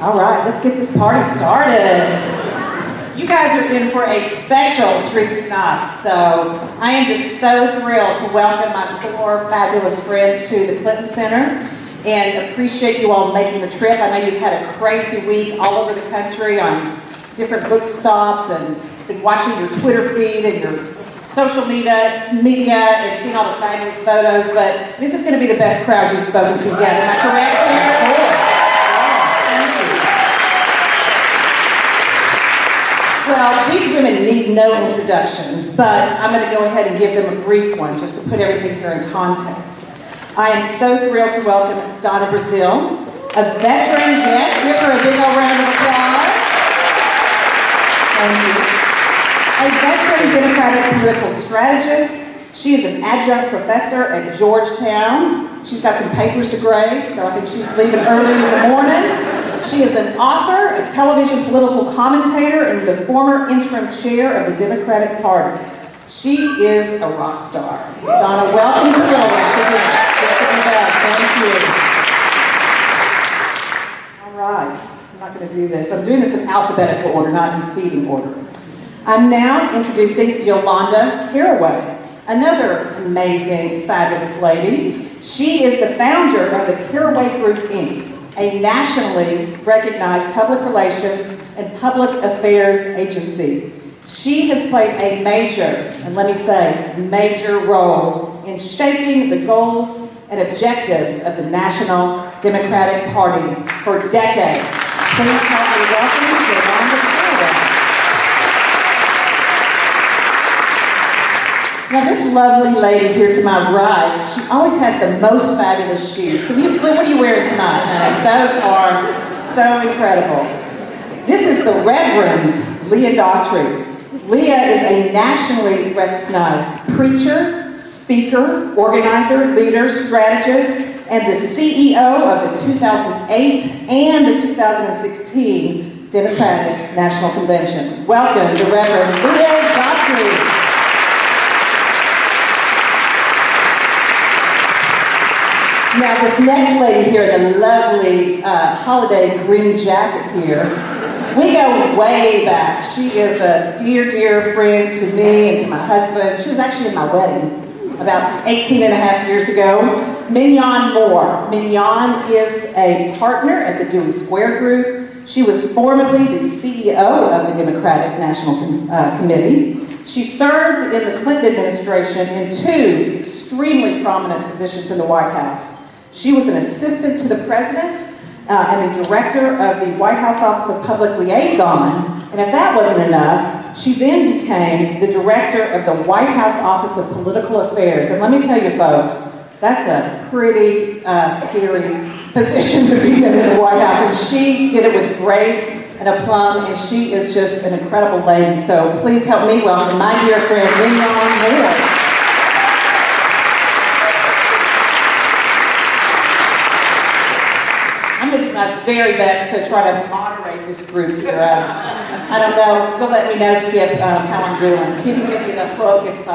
All right, let's get this party started. You guys are in for a special treat tonight, so I am just so thrilled to welcome my 4 fabulous friends to the Clinton Center and appreciate you all making the trip. I know you've had a crazy week all over the country on different book stops and been watching your Twitter feed and your social media and seeing all the fabulous photos, but this is going to be the best crowd you've spoken to yet. Am I correct? Well, these women need no introduction, but I'm going to go ahead and give them a brief one just to put everything here in context. I am so thrilled to welcome Donna Brazile, a veteran guest. Give her a big old round of applause. Thank you. A veteran Democratic political strategist. She is an adjunct professor at Georgetown. She's got some papers to grade, so I think she's leaving early in the morning. She is an author, a television political commentator, and the former interim chair of the Democratic Party. She is a rock star. Donna, welcome to Little Rock again. Good to be back. Thank you. All right. I'm not going to do this. I'm doing this in alphabetical order, not in seating order. I'm now introducing Yolanda Caraway, another amazing, fabulous lady. She is the founder of the Caraway Group, Inc., a nationally recognized public relations and public affairs agency. She has played a major, and let me say, major role in shaping the goals and objectives of the National Democratic Party for decades. Please help me welcome Yolanda Caraway. Now, this lovely lady here to my right, she always has the most fabulous shoes. What are you wearing tonight, honey? Those are so incredible. This is the Reverend Leah Daughtry. Leah is a nationally recognized preacher, speaker, organizer, leader, strategist, and the CEO of the 2008 and the 2016 Democratic National Conventions. Welcome, the Reverend Leah Daughtry. Now, this next lady here in the lovely holiday green jacket here, we go way back. She is a dear, dear friend to me and to my husband. She was actually at my wedding about 18 and a half years ago. Minyon Moore. Minyon is a partner at the Dewey Square Group. She was formerly the CEO of the Democratic National Committee. She served in the Clinton administration in 2 extremely prominent positions in the White House. She was an assistant to the president and the director of the White House Office of Public Liaison. And if that wasn't enough, she then became the director of the White House Office of Political Affairs. And let me tell you folks, that's a pretty scary position to be in the White House. And she did it with grace and aplomb, and she is just an incredible lady. So please help me welcome my dear friend, Minyon Moore. I'm going to do my very best to try to moderate this group here. I don't know. You'll let me know, Skip, how I'm doing. You can give me the hook if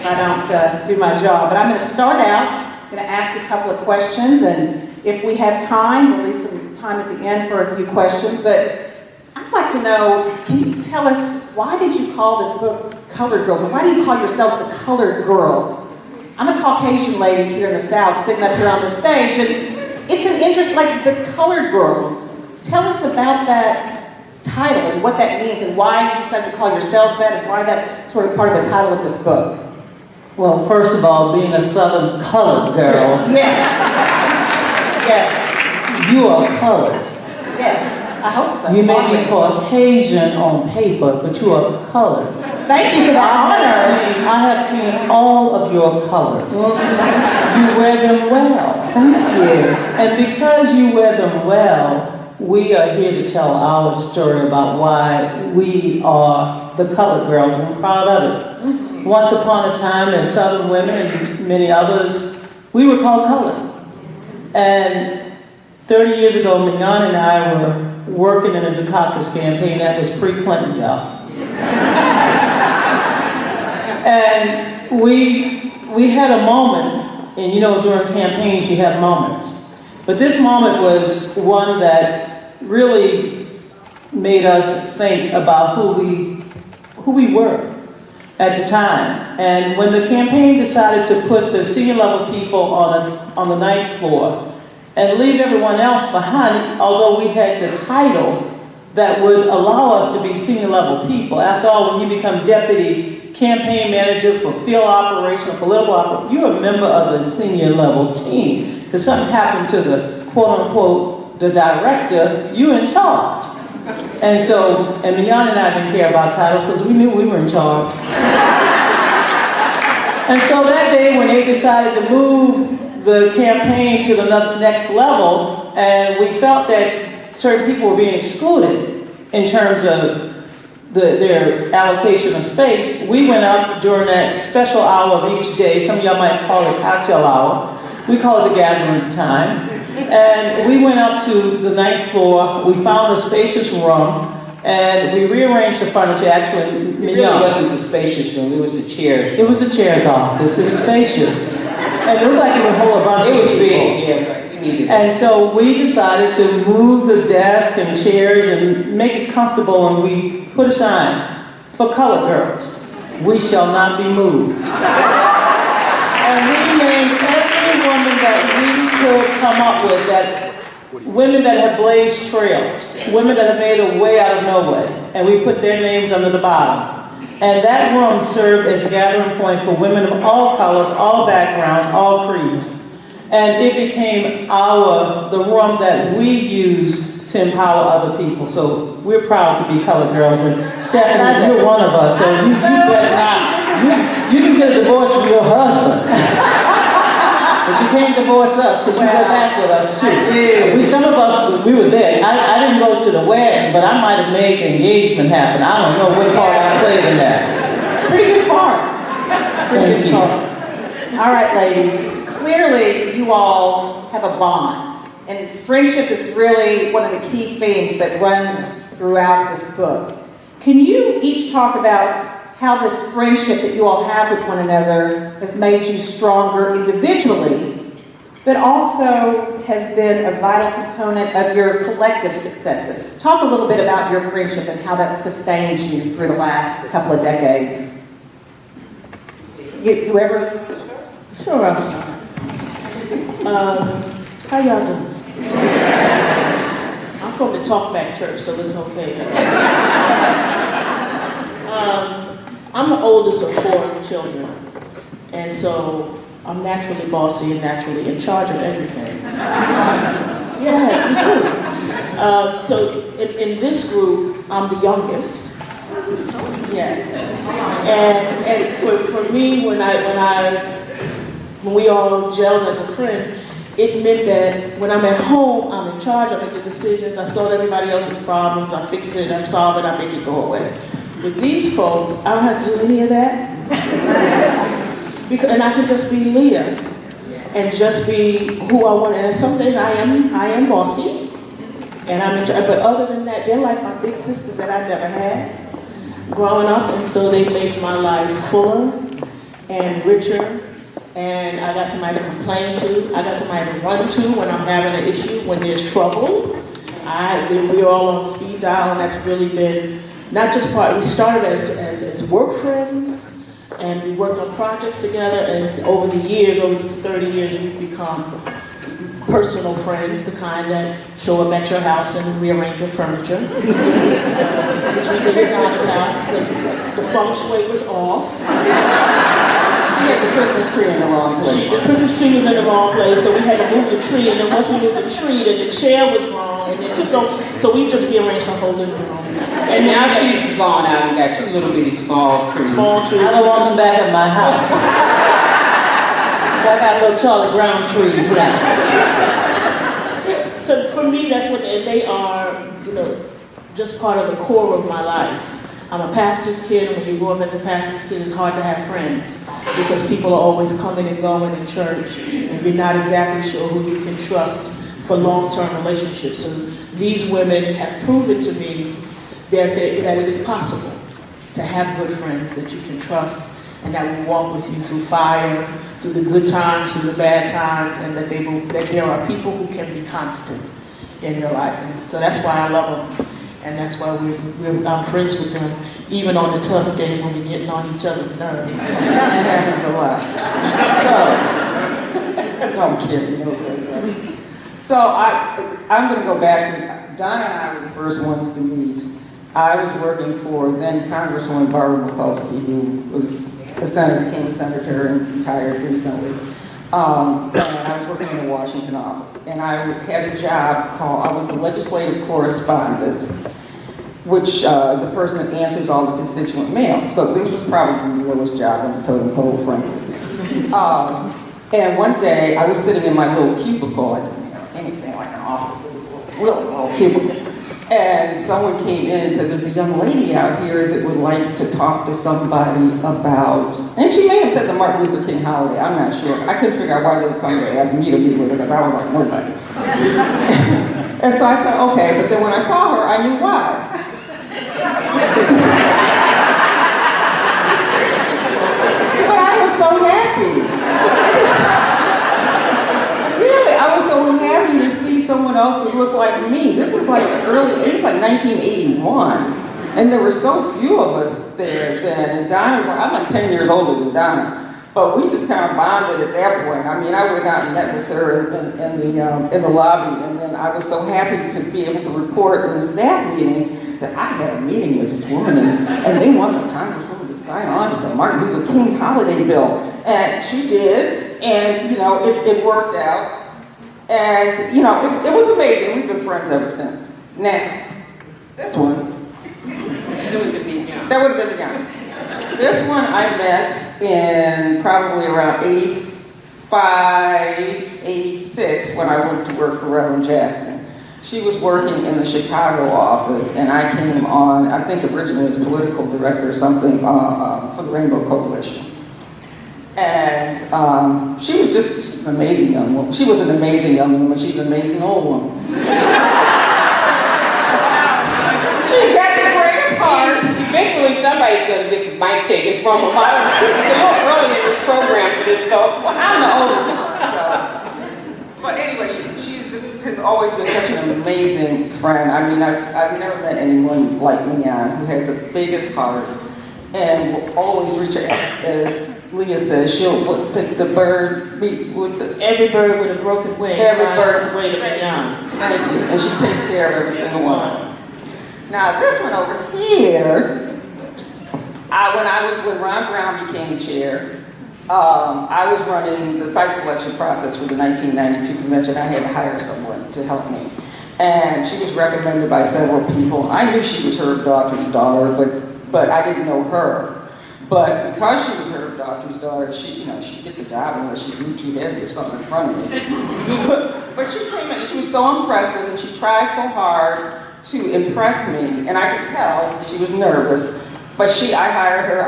I don't do my job. But I'm going to start out. I'm going to ask a couple of questions, and if we have time, we'll leave some time at the end for a few questions. But I'd like to know, can you tell us, why did you call this book Colored Girls? Or why do you call yourselves the Colored Girls? I'm a Caucasian lady here in the South, sitting up here on the stage, and it's an interest, like the Colored Girls. Tell us about that title and what that means and why you decided to call yourselves that and why that's sort of part of the title of this book. Well, first of all, being a Southern colored girl. Yes. Yes. You are colored. Yes, I hope so. You may be Caucasian on paper, but you are colored. Thank you for that honor. I have seen all of your colors. You wear them well. Thank you. And because you wear them well, we are here to tell our story about why we are the Colored Girls, and I'm proud of it. Once upon a time, as Southern women and many others, we were called colored. And 30 years ago, Minyon and I were working in a Dukakis campaign that was pre-Clinton, y'all. And we had a moment, and you know, during campaigns you have moments. But this moment was one that really made us think about who we were at the time. And when the campaign decided to put the senior level people on the 9th floor and leave everyone else behind, although we had the title that would allow us to be senior level people. After all, when you become deputy campaign manager for field operation or political operation, you're a member of the senior level team. If something happened to the quote unquote the director, you're in charge. And so, and Minyon and I didn't care about titles because we knew we were in charge. And so that day when they decided to move the campaign to the next level, and we felt that certain people were being excluded in terms of their allocation of space, we went up during that special hour of each day. Some of y'all might call it cocktail hour. We call it the gathering time. And we went up to the 9th floor. We found a spacious room, and we rearranged the furniture. Actually, it really wasn't the spacious room. It was the chairs. It was the chair's office. It was spacious, and it looked like it would hold a bunch of people. It was big, yeah, right. You needed it. And so we decided to move the desk and chairs and make it comfortable, and we put a sign for colored girls: "We shall not be moved." And we named every woman that we could come up with, that women that have blazed trails, women that have made a way out of no way, and we put their names under the bottom. And that room served as a gathering point for women of all colors, all backgrounds, all creeds. And it became the room that we used to empower other people. So we're proud to be colored girls. And Stephanie, you're one of us, so you better not. You can get a divorce from your husband. But you can't divorce us because you go back with us too. I do. Some of us, we were there. I didn't go to the wedding, but I might have made the engagement happen. I don't know what part I played in that. Pretty good part. Pretty good part. All right, ladies. Clearly, you all have a bond. And friendship is really one of the key themes that runs throughout this book. Can you each talk about how this friendship that you all have with one another has made you stronger individually, but also has been a vital component of your collective successes? Talk a little bit about your friendship and how that's sustained you through the last couple of decades. Whoever? Sure, I'll start. How y'all doing? I'm from the Talkback Church, so it's okay. I'm the oldest of 4 children, and so I'm naturally bossy and naturally in charge of everything. Yes, me too. So in this group, I'm the youngest. Yes, and for me, when we all gelled as a friend, it meant that when I'm at home, I'm in charge. I make the decisions. I solve everybody else's problems. I fix it. I solve it. I make it go away. With these folks, I don't have to do any of that. And I can just be Leah and just be who I want. And some days I am bossy, and I'm in charge. But other than that, they're like my big sisters that I never had growing up, and so they make my life fuller and richer. And I got somebody to complain to. I got somebody to run to when I'm having an issue, when there's trouble. We're all on speed dial, and that's really been not just part. We started as work friends, and we worked on projects together. And over the years, over these 30 years, we've become personal friends, the kind that show up at your house and rearrange your furniture, which we did at Donna's house because the feng shui was off. She had the Christmas tree in the wrong place. The Christmas tree was in the wrong place, so we had to move the tree. And then once we moved the tree, then the chair was wrong, and then so we just rearranged the whole living room. And now she's gone out and got 2 little bitty small trees. Small trees. I don't want them back at my house. So I got little Charlie Brown trees now. So for me, that's what they are, just part of the core of my life. I'm a pastor's kid, and when you grow up as a pastor's kid, it's hard to have friends because people are always coming and going in church, and you're not exactly sure who you can trust for long-term relationships. So these women have proven to me that it is possible to have good friends that you can trust and that will walk with you through fire, through the good times, through the bad times, and that there are people who can be constant in your life. And so that's why I love them. And that's why I'm friends with them, even on the tough days when we're getting on each other's nerves. That happens a lot. So, no, I'm kidding. No, so I'm going to go back to, Donna and I were the first ones to meet. I was working for then Congresswoman Barbara McCluskey, who was a senator, became a senator and retired recently. And I was working in the Washington office. And I had a job called, I was the legislative correspondent, which is a person that answers all the constituent mail. So this was probably the lowest job on the totem pole, frankly. And one day, I was sitting in my little cubicle. I didn't have anything like an office. It was a really little cubicle. And someone came in and said, there's a young lady out here that would like to talk to somebody about, and she may have said the Martin Luther King holiday, I'm not sure. I couldn't figure out why they would come to ask me to meet with her, because I was like, nobody. And so I said, okay, but then when I saw her, I knew why. But I was so happy. Really, I was so happy to see someone else that looked like me. This was like the early, it was like 1981. And there were so few of us there then. And Donna, I'm like 10 years older than Donna. But we just kind of bonded at that point. I mean, I went out and met with her in the lobby. And then I was so happy to be able to report in the staff meeting that I had a meeting with this woman. And they wanted the Congresswoman to sign on to the Martin Luther King holiday bill. And she did. And, you know, it worked out. And, you know, it was amazing. We've been friends ever since. Now, this one. That would have been young. That would have been young. This one I met in probably around 85, 86 when I went to work for Reverend Jackson. She was working in the Chicago office, and I came on, I think originally as political director or something for the Rainbow Coalition. And she was just an amazing young woman. She was an amazing young woman. She's an amazing old woman. She's got the greatest heart. Eventually, somebody's going to get the mic taken from them. It's a little early in this program for this, though. Well, I'm the older one. So. But anyway, she's just has always been such an amazing friend. I mean, I've never met anyone like Minyon, who has the biggest heart and will always reach out. As Leah says, she'll pick the bird, meet with the... every bird with a broken wing finds its way to Minyon. Thank you. And she takes care of every single one. Now, this one over here, when Ron Brown became chair, I was running the site selection process for the 1992 convention. I had to hire someone to help me. And she was recommended by several people. I knew she was Herb Daughtry's daughter, but I didn't know her. But because she was Herb Daughtry's daughter, she'd get the job unless she grew 2 heads or something in front of me. But she came in and she was so impressive and she tried so hard to impress me, and I could tell that she was nervous. But I hired her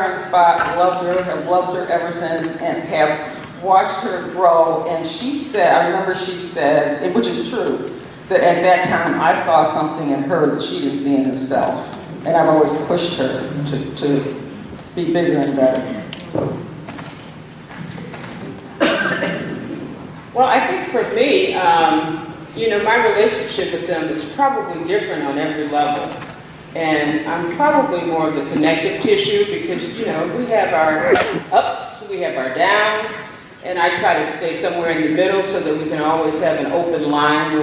on the spot, loved her, have loved her ever since, and have watched her grow. And she said, I remember she said, which is true, that at that time I saw something in her that she didn't see in herself. And I've always pushed her to be bigger and better. Well, I think for me, my relationship with them is probably different on every level. And I'm probably more of the connective tissue because, we have our ups, we have our downs, and I try to stay somewhere in the middle so that we can always have an open line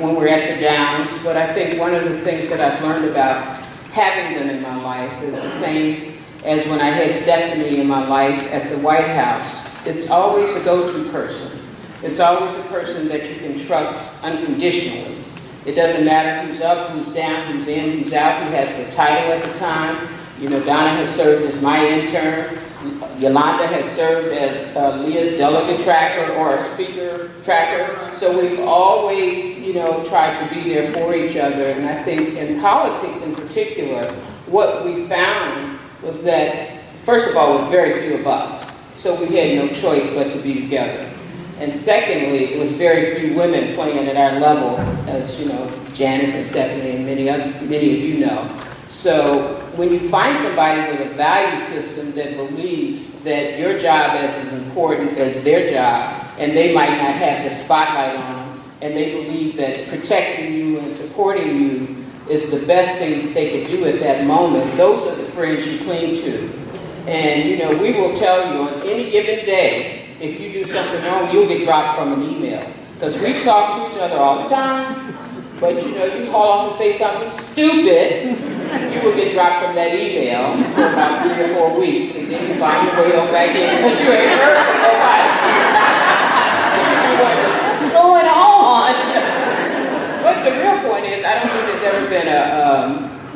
when we're at the downs. But I think one of the things that I've learned about having them in my life is the same as when I had Stephanie in my life at the White House. It's always a go-to person. It's always a person that you can trust unconditionally. It doesn't matter who's up, who's down, who's in, who's out, who has the title at the time. Donna has served as my intern. Yolanda has served as Leah's delegate tracker or a speaker tracker. So we've always, tried to be there for each other. And I think in politics in particular, what we found was that, first of all, it was very few of us. So we had no choice but to be together. And secondly, it was very few women playing at our level, as Janice and Stephanie and many of you know. So when you find somebody with a value system that believes that your job is as important as their job, and they might not have the spotlight on them, and they believe that protecting you and supporting you is the best thing that they could do at that moment, those are the friends you cling to. And, you know, we will tell you on any given day, if you do something wrong, you'll get dropped from an email. Because we talk to each other all the time, but, you know, you call off and say something stupid, you will get dropped from that email for about 3 or 4 weeks, and then you find your way on back in because you ain't heard from nobody. What's going on? But the real point is, I don't think there's ever been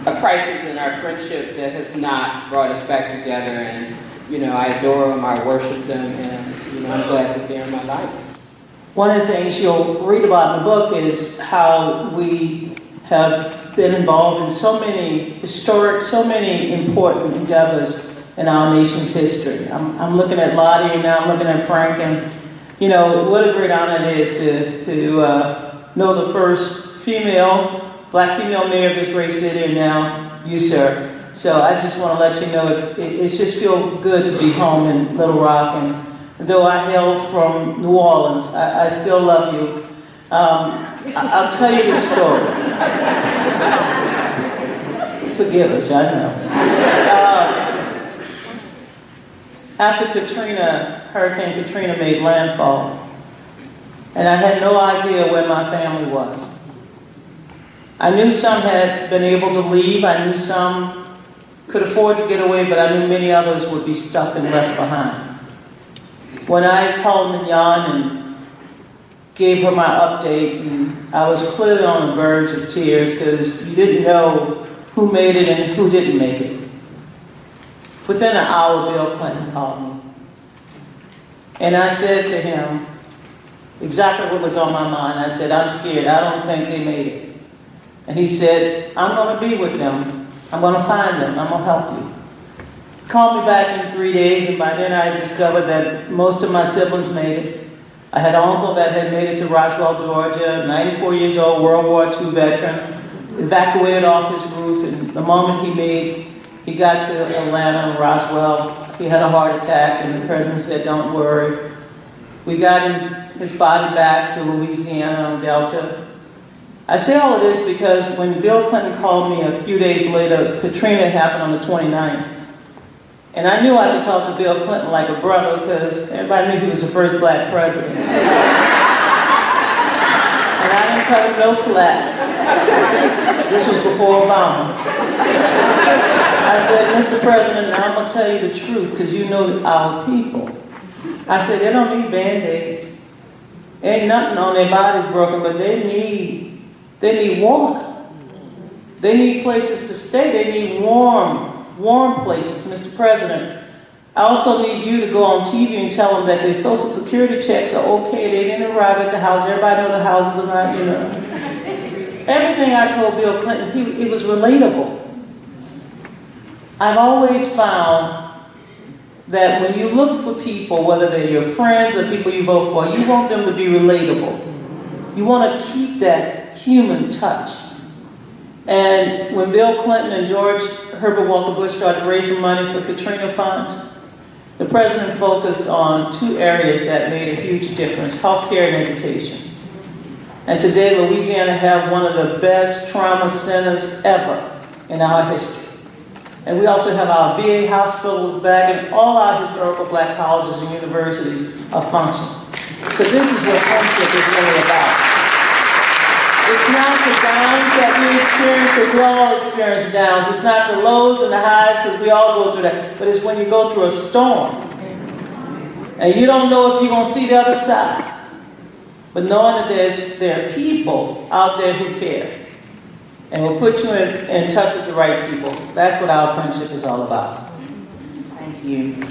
a crisis in our friendship that has not brought us back together. And, you know, I adore them, I worship them, and, you know, I'm glad that they're in my life. One of the things you'll read about in the book is how we have been involved in so many historic, so many important endeavors in our nation's history. I'm looking at Lottie and now I'm looking at Frank, and you know what a great honor it is to know the first black female mayor of this great city, and now you, sir. So I just want to let you know it's just feel good to be home in Little Rock, and though I hail from New Orleans, I still love you. I'll tell you the story. Forgive us, I know. After Hurricane Katrina made landfall, and I had no idea where my family was. I knew some had been able to leave. I knew some could afford to get away, but I knew many others would be stuck and left behind. When I called Minyon and gave her my update, and I was clearly on the verge of tears because you didn't know who made it and who didn't make it. Within an hour, Bill Clinton called me. And I said to him exactly what was on my mind. I said, I'm scared. I don't think they made it. And he said, I'm going to be with them. I'm going to find them. I'm going to help you. He called me back in 3 days, and by then I discovered that most of my siblings made it. I had an uncle that had made it to Roswell, Georgia, 94 years old, World War II veteran, evacuated off his roof, and the moment he got to Atlanta and Roswell, he had a heart attack, and the president said, don't worry. We got his body back to Louisiana and Delta. I say all of this because when Bill Clinton called me a few days later, Katrina happened on the 29th. And I knew I could talk to Bill Clinton like a brother because everybody knew he was the first black president. And I didn't cut him no slack. This was before Obama. I said, Mr. President, now I'm going to tell you the truth because you know our people. I said, they don't need Band-Aids. Ain't nothing on their bodies broken, but they need water. They need places to stay. They need warm places. Mr. President, I also need you to go on TV and tell them that their Social Security checks are okay. They didn't arrive at the house. Everybody knows the houses are not, you know. Everything I told Bill Clinton, it was relatable. I've always found that when you look for people, whether they're your friends or people you vote for, you want them to be relatable. You want to keep that human touch. And when Bill Clinton and George Herbert Walker Bush started raising money for Katrina funds, the president focused on 2 areas that made a huge difference: healthcare and education. And today, Louisiana has one of the best trauma centers ever in our history. And we also have our VA hospitals back, and all our historical black colleges and universities are functioning. So this is what friendship is really about. It's not the downs that we experience, because we all experience downs. It's not the lows and the highs, because we all go through that. But it's when you go through a storm, and you don't know if you're going to see the other side. But knowing that there are people out there who care, and will put you in touch with the right people. That's what our friendship is all about. Thank you.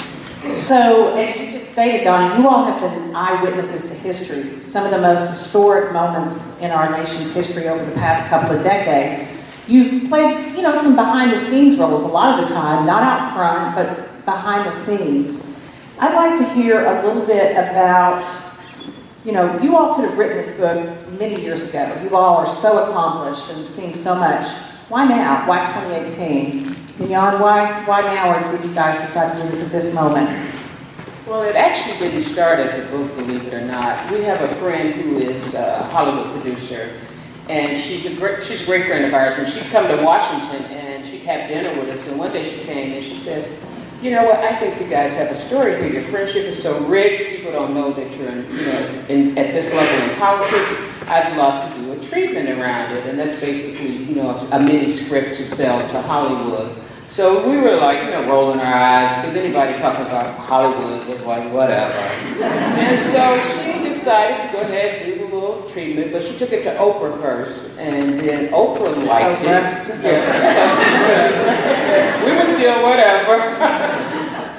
So, as you just stated, Donna, you all have been eyewitnesses to history, some of the most historic moments in our nation's history over the past couple of decades. You've played, some behind-the-scenes roles a lot of the time, not out front, but behind the scenes. I'd like to hear a little bit about, you all could have written this book many years ago. You all are so accomplished and seen so much. Why now? Why 2018? Minyon, why now, or did you guys decide to do this at this moment? Well, it actually didn't start as a book, believe it or not. We have a friend who is a Hollywood producer, and she's a great friend of ours, and she'd come to Washington, and she'd have dinner with us, and one day she came, and she says, you know what, I think you guys have a story here. Your friendship is so rich, people don't know that you're at this level in politics. I'd love to do a treatment around it, and that's basically, a mini script to sell to Hollywood. So we were like, rolling our eyes, because anybody talking about Hollywood was like, whatever. And so she decided to go ahead and do the little treatment, but she took it to Oprah first, and then Oprah liked it. So we were still whatever.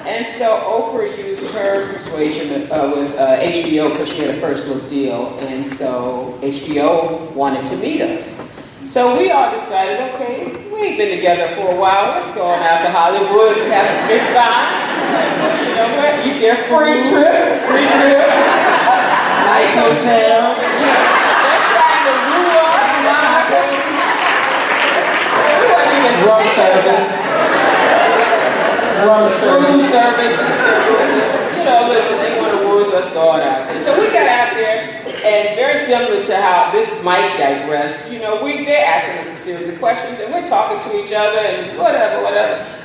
And so Oprah used her persuasion with HBO, because she had a first look deal, and so HBO wanted to meet us. So we all decided, okay, we ain't been together for a while. Let's go on out to Hollywood and have a good time. Eat their food. Free trip. Nice hotel. They're trying to woo us. We weren't even Room service. Room service. Listen, they want to woo us. Let's go on out there. So we got out there. And very similar to how this might digress, they're asking us a series of questions, and we're talking to each other, and whatever.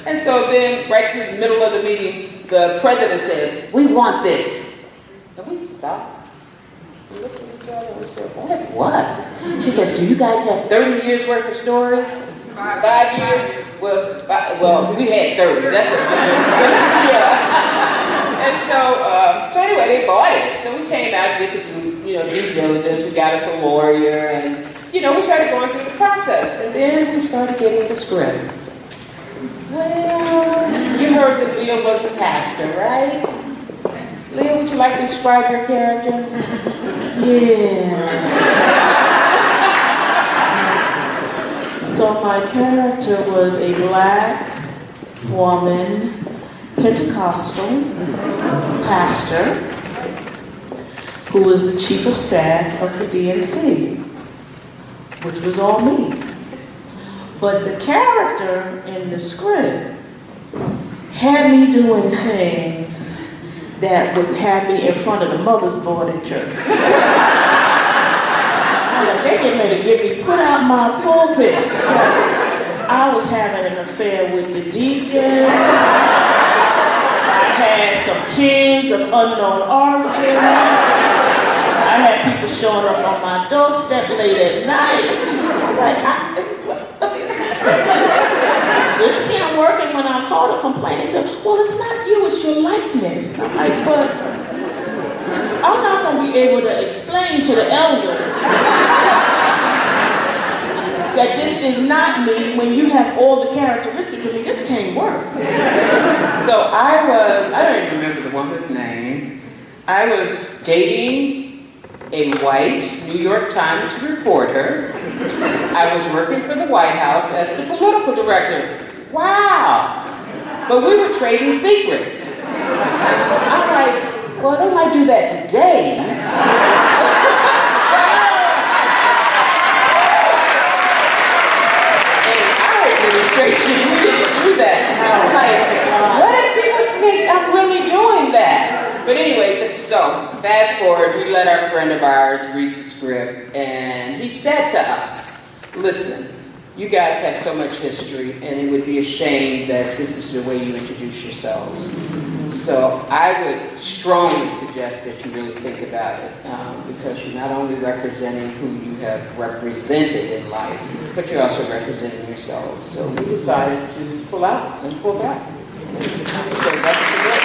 And so then, right in the middle of the meeting, the president says, "We want this." And we stopped. We looked at each other and we said, "What?" She says, "Do you guys have 30 years worth of stories? 5 years? Well, we had 30. That's the yeah." And so anyway, they bought it. So we came out, did the due diligence. We got us a lawyer, and we started going through the process. And then we started getting the script. Well, you heard that Leah was a pastor, right? Leah, would you like to describe your character? Yeah. So my character was a black woman, Pentecostal pastor, who was the chief of staff of the DNC, which was all me. But the character in the script had me doing things that would have me in front of the mother's board at church. They getting ready to get me put out my pulpit. I was having an affair with the deacon. I had some kids of unknown origin. I had people showing up on my doorstep late at night. I was like, this can't work. And when I called to complain, they said, well, it's not you, it's your likeness. I'm like, but I'm not going to be able to explain to the elders that this is not me when you have all the characteristics of me. This can't work. So I don't even remember the woman's name. I was dating a white New York Times reporter. I was working for the White House as the political director. Wow. But we were trading secrets. I'm like, well, they might do that today. In our administration, we didn't do that. I'm like, what if people think I'm really doing that? But anyway, so fast forward, we let our friend of ours read the script, and he said to us, listen, you guys have so much history, and it would be a shame that this is the way you introduce yourselves. So I would strongly suggest that you really think about it, because you're not only representing who you have represented in life, but you're also representing yourselves. So we decided to pull out and pull back. So that's the book.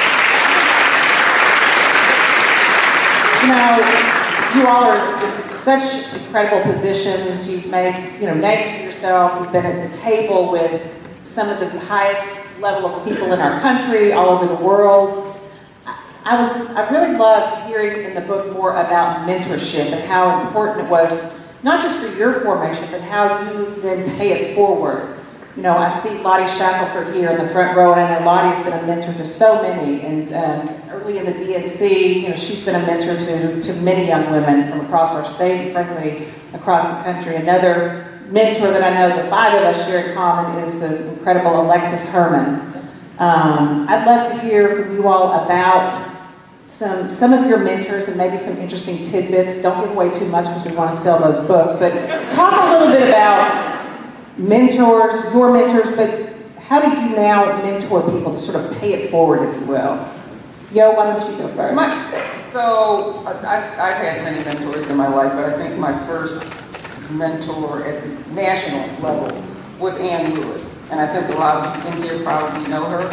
Now, you all are in such incredible positions. You've made, names for yourself. You've been at the table with some of the highest level of people in our country, all over the world. I really loved hearing in the book more about mentorship and how important it was, not just for your formation, but how you then pay it forward. I see Lottie Shackelford here in the front row, and I know Lottie's been a mentor to so many, and early in the DNC, she's been a mentor to many young women from across our state and frankly across the country. Another mentor that I know the five of us share in common is the incredible Alexis Herman. I'd love to hear from you all about some of your mentors and maybe some interesting tidbits. Don't give away too much because we want to sell those books, but talk a little bit about mentors, your mentors, but how do you now mentor people to sort of pay it forward, if you will? Yo, why don't you go first? I've had many mentors in my life, but I think my first mentor at the national level was Ann Lewis. And I think a lot of you in here probably know her.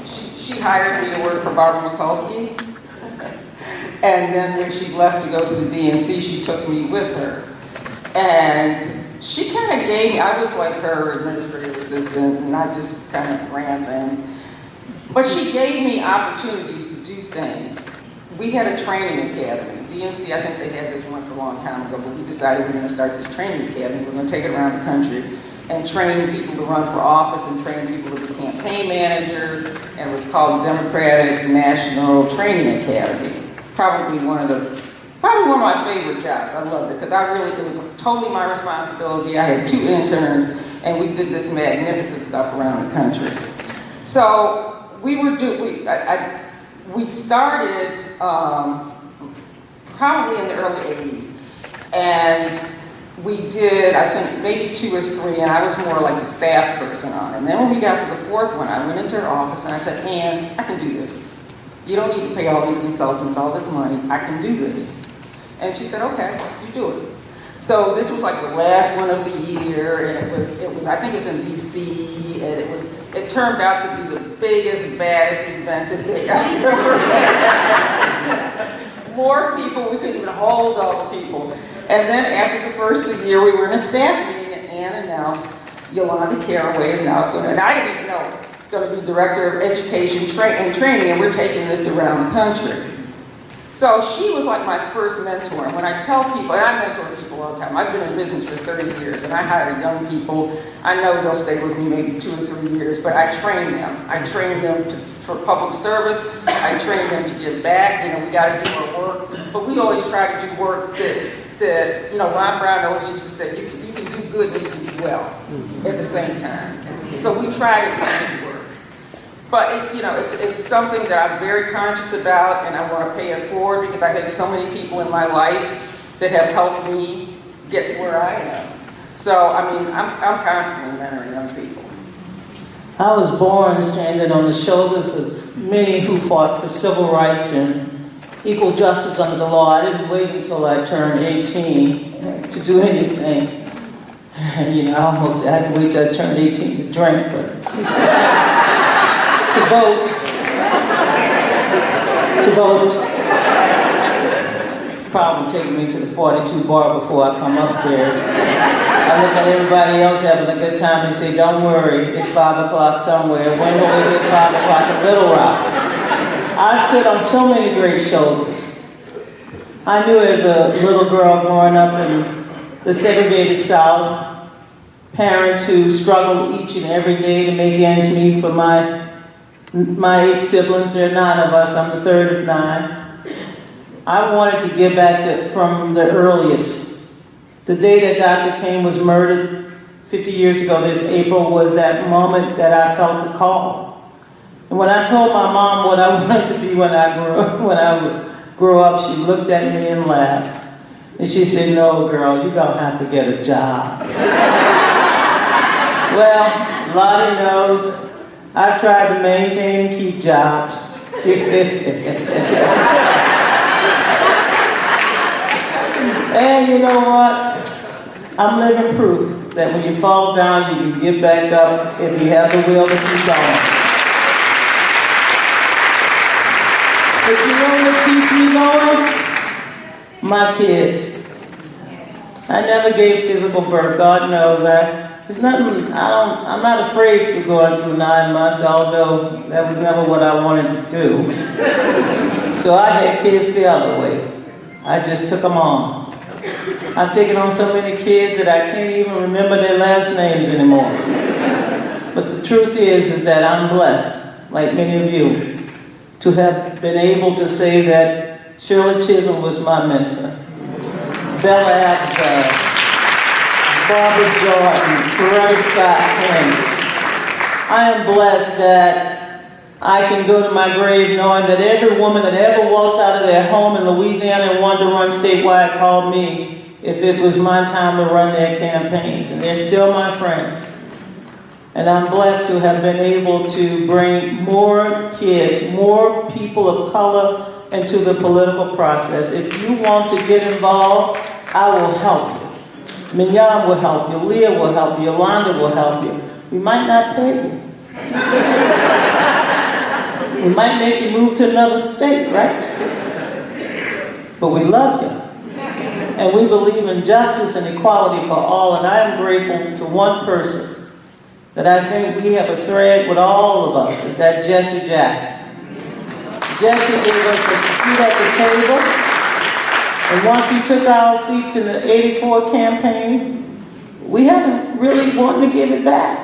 She hired me to work for Barbara Mikulski. And then when she left to go to the DNC, she took me with her. And she kind of gave me, I was like her administrative assistant, and I just kind of ran things. But she gave me opportunities to do things. We had a training academy. DNC, I think they had this once a long time ago, but we decided we're going to start this training academy. We're going to take it around the country and train people to run for office and train people to be campaign managers. And it was called the Democratic National Training Academy. Probably one of my favorite jobs. I loved it because it was totally my responsibility. I had 2 interns, and we did this magnificent stuff around the country. So we started probably in the early 80s, and we did, I think, maybe 2 or 3, and I was more like the staff person on it. And then when we got to the 4th one, I went into her office and I said, Ann, I can do this. You don't need to pay all these consultants all this money. I can do this. And she said, okay, you do it. So this was like the last one of the year, and it was I think it was in DC, and it turned out to be the biggest, baddest event that they ever had. More people, we couldn't even hold all the people. And then after the first of the year, we were in a staff meeting, and Ann announced Yolanda Caraway is now going to, and I didn't even know, going to be Director of Education and Training, and we're taking this around the country. So she was like my first mentor. And when I tell people, and I mentor people all the time, I've been in business for 30 years, and I hire young people. I know they'll stay with me maybe 2 or 3 years, but I train them. I train them for public service. I train them to give back. We got to do our work. But we always try to do work that Ron Brown always used to say, you can do good and you can do well at the same time. So we try to do work. But it's something that I'm very conscious about, and I want to pay it forward because I've had so many people in my life that have helped me get where I am. So I'm constantly mentoring young people. I was born standing on the shoulders of many who fought for civil rights and equal justice under the law. I didn't wait until I turned 18 to do anything. I didn't wait till I turned 18 to drink, but to vote. Probably take me to the 42 bar before I come upstairs. I look at everybody else having a good time and say, don't worry, it's 5 o'clock somewhere. When will we get 5 o'clock in Little Rock? I stood on so many great shoulders. I knew as a little girl growing up in the segregated South, parents who struggled each and every day to make ends meet for my 8 siblings. There are 9 of us. I'm the 3rd of 9. I wanted to give back from the earliest. The day that Dr. King was murdered 50 years ago this April was that moment that I felt the call. And when I told my mom what I wanted to be when I grew up, she looked at me and laughed. And she said, no, girl, you're going to have to get a job. Well, Lottie knows I've tried to maintain and keep jobs. And you know what? I'm living proof that when you fall down, you can get back up if you have the will to keep going. But you know what keeps me going? My kids. I never gave physical birth. God knows I'm not afraid to go through 9 months, although that was never what I wanted to do. So I had kids the other way. I just took them on. I've taken on so many kids that I can't even remember their last names anymore. But the truth is that I'm blessed, like many of you, to have been able to say that Shirley Chisholm was my mentor. Bella Abzug, Barbara Jordan, Coretta Scott King. I am blessed that I can go to my grave knowing that every woman that ever walked out of their home in Louisiana and wanted to run statewide called me if it was my time to run their campaigns. And they're still my friends. And I'm blessed to have been able to bring more kids, more people of color into the political process. If you want to get involved, I will help you. Minyon will help you, Leah will help you, Yolanda will help you. We might not pay you. We might make you move to another state, right? But we love you. And we believe in justice and equality for all, and I am grateful to one person that I think we have a thread with all of us, is that Jesse Jackson. Jesse gave us a seat at the table, and once we took our seats in the '84 campaign, we haven't really wanted to give it back.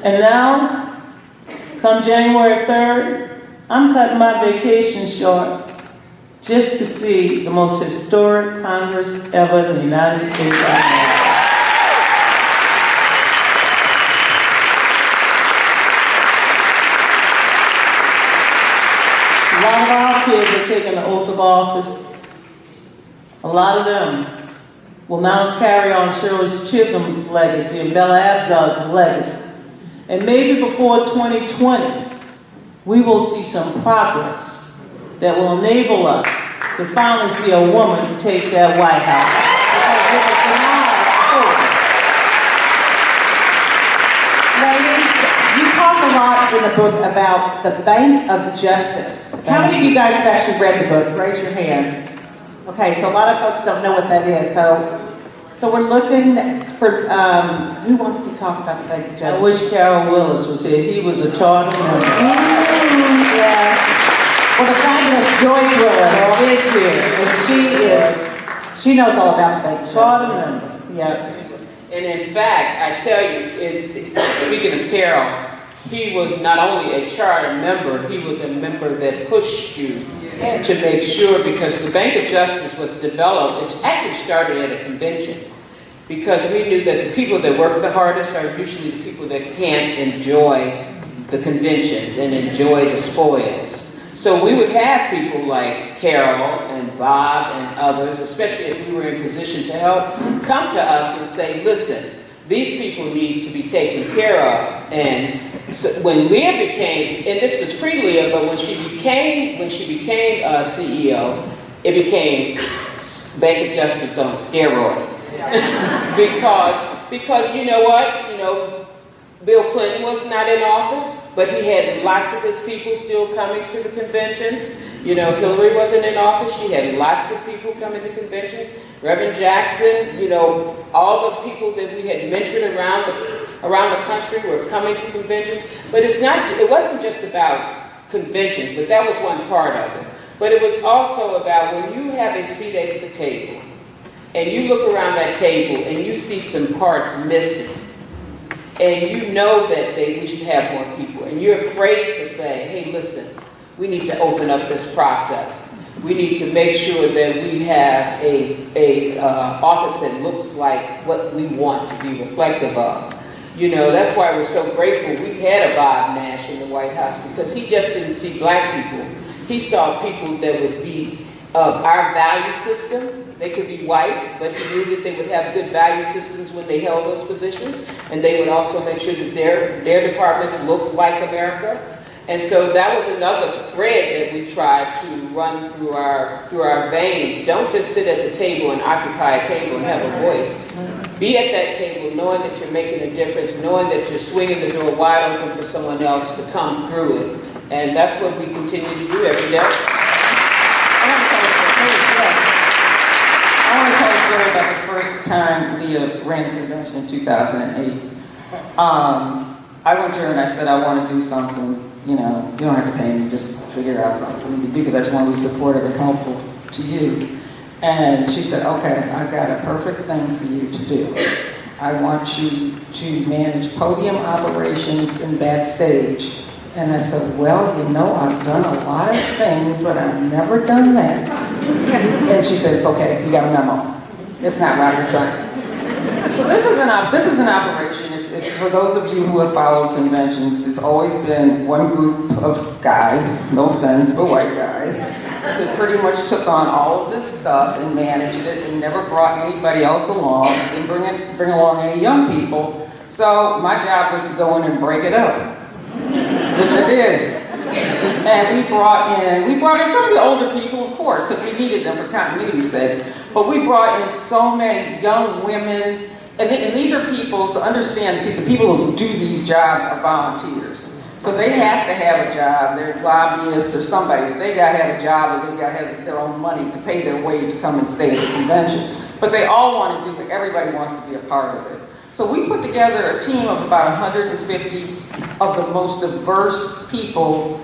And now, come January 3rd, I'm cutting my vacation short just to see the most historic Congress ever in the United States of America. A lot of our kids are taking the oath of office. A lot of them will now carry on Shirley Chisholm's legacy and Bella Abzug's legacy. And maybe before 2020, we will see some progress that will enable us to finally see a woman take that White House. Ladies, you talk a lot in the book about the Bank of Justice. How many of you guys have actually read the book? Raise your hand. Okay, so a lot of folks don't know what that is. So we're looking for, who wants to talk about the Bank of Justice? I wish Carol Willis was here. He was a charter member. Yeah. Well, the fabulous Joyce Willis is here, and she knows all about the Bank of Justice. Charter member. Yes. And in fact, I tell you, speaking of Carol, he was not only a charter member, he was a member that pushed you to make sure, because the Bank of Justice was developed, it actually started at a convention, because we knew that the people that work the hardest are usually the people that can't enjoy the conventions and enjoy the spoils. So we would have people like Carol and Bob and others, especially if we were in position to help, come to us and say, listen, these people need to be taken care of. And so when Leah became, and this was pre-Leah, but when she became CEO, it became Bank of Justice on steroids. because you know what? You know, Bill Clinton was not in office, but he had lots of his people still coming to the conventions. You know, Hillary wasn't in office. She had lots of people coming to conventions. Reverend Jackson, you know, all the people that we had mentored around the country were coming to conventions. But it wasn't just about conventions, but that was one part of it. But it was also about when you have a seat at the table, and you look around that table and you see some parts missing, and you know that we should have more people, and you're afraid to say, hey, listen, we need to open up this process. We need to make sure that we have a office that looks like what we want to be reflective of. You know, that's why we're so grateful we had a Bob Nash in the White House, because he just didn't see black people. He saw people that would be of our value system. They could be white, but he knew that they would have good value systems when they held those positions, and they would also make sure that their departments looked like America. And so that was another thread that we tried to run through our veins. Don't just sit at the table and occupy a table and have a voice. Be at that table knowing that you're making a difference, knowing that you're swinging the door wide open for someone else to come through it. And that's what we continue to do every day. I want to tell you a story about the first time Leah ran the convention in 2008. I went to her and I said, I want to do something. You know, you don't have to pay me, just figure out something for me to do, because I just want to be supportive and helpful to you. And she said, okay, I've got a perfect thing for you to do. I want you to manage podium operations and backstage. And I said, well, you know, I've done a lot of things, but I've never done that. And she said, it's okay, you got a memo. It's not rocket science. So this is an operation. If for those of you who have followed conventions, it's always been one group of guys, no offense, but white guys, that pretty much took on all of this stuff and managed it and never brought anybody else along and bring along any young people. So my job was to go in and break it up, which I did. And we brought in some of the older people, of course, because we needed them for continuity's sake. But we brought in so many young women, and these are people, to understand, the people who do these jobs are volunteers. So they have to have a job, they're lobbyists or somebody, so they gotta have a job, or they gotta have their own money to pay their way to come and stay at the convention. But they all want to do it, everybody wants to be a part of it. So we put together a team of about 150 of the most diverse people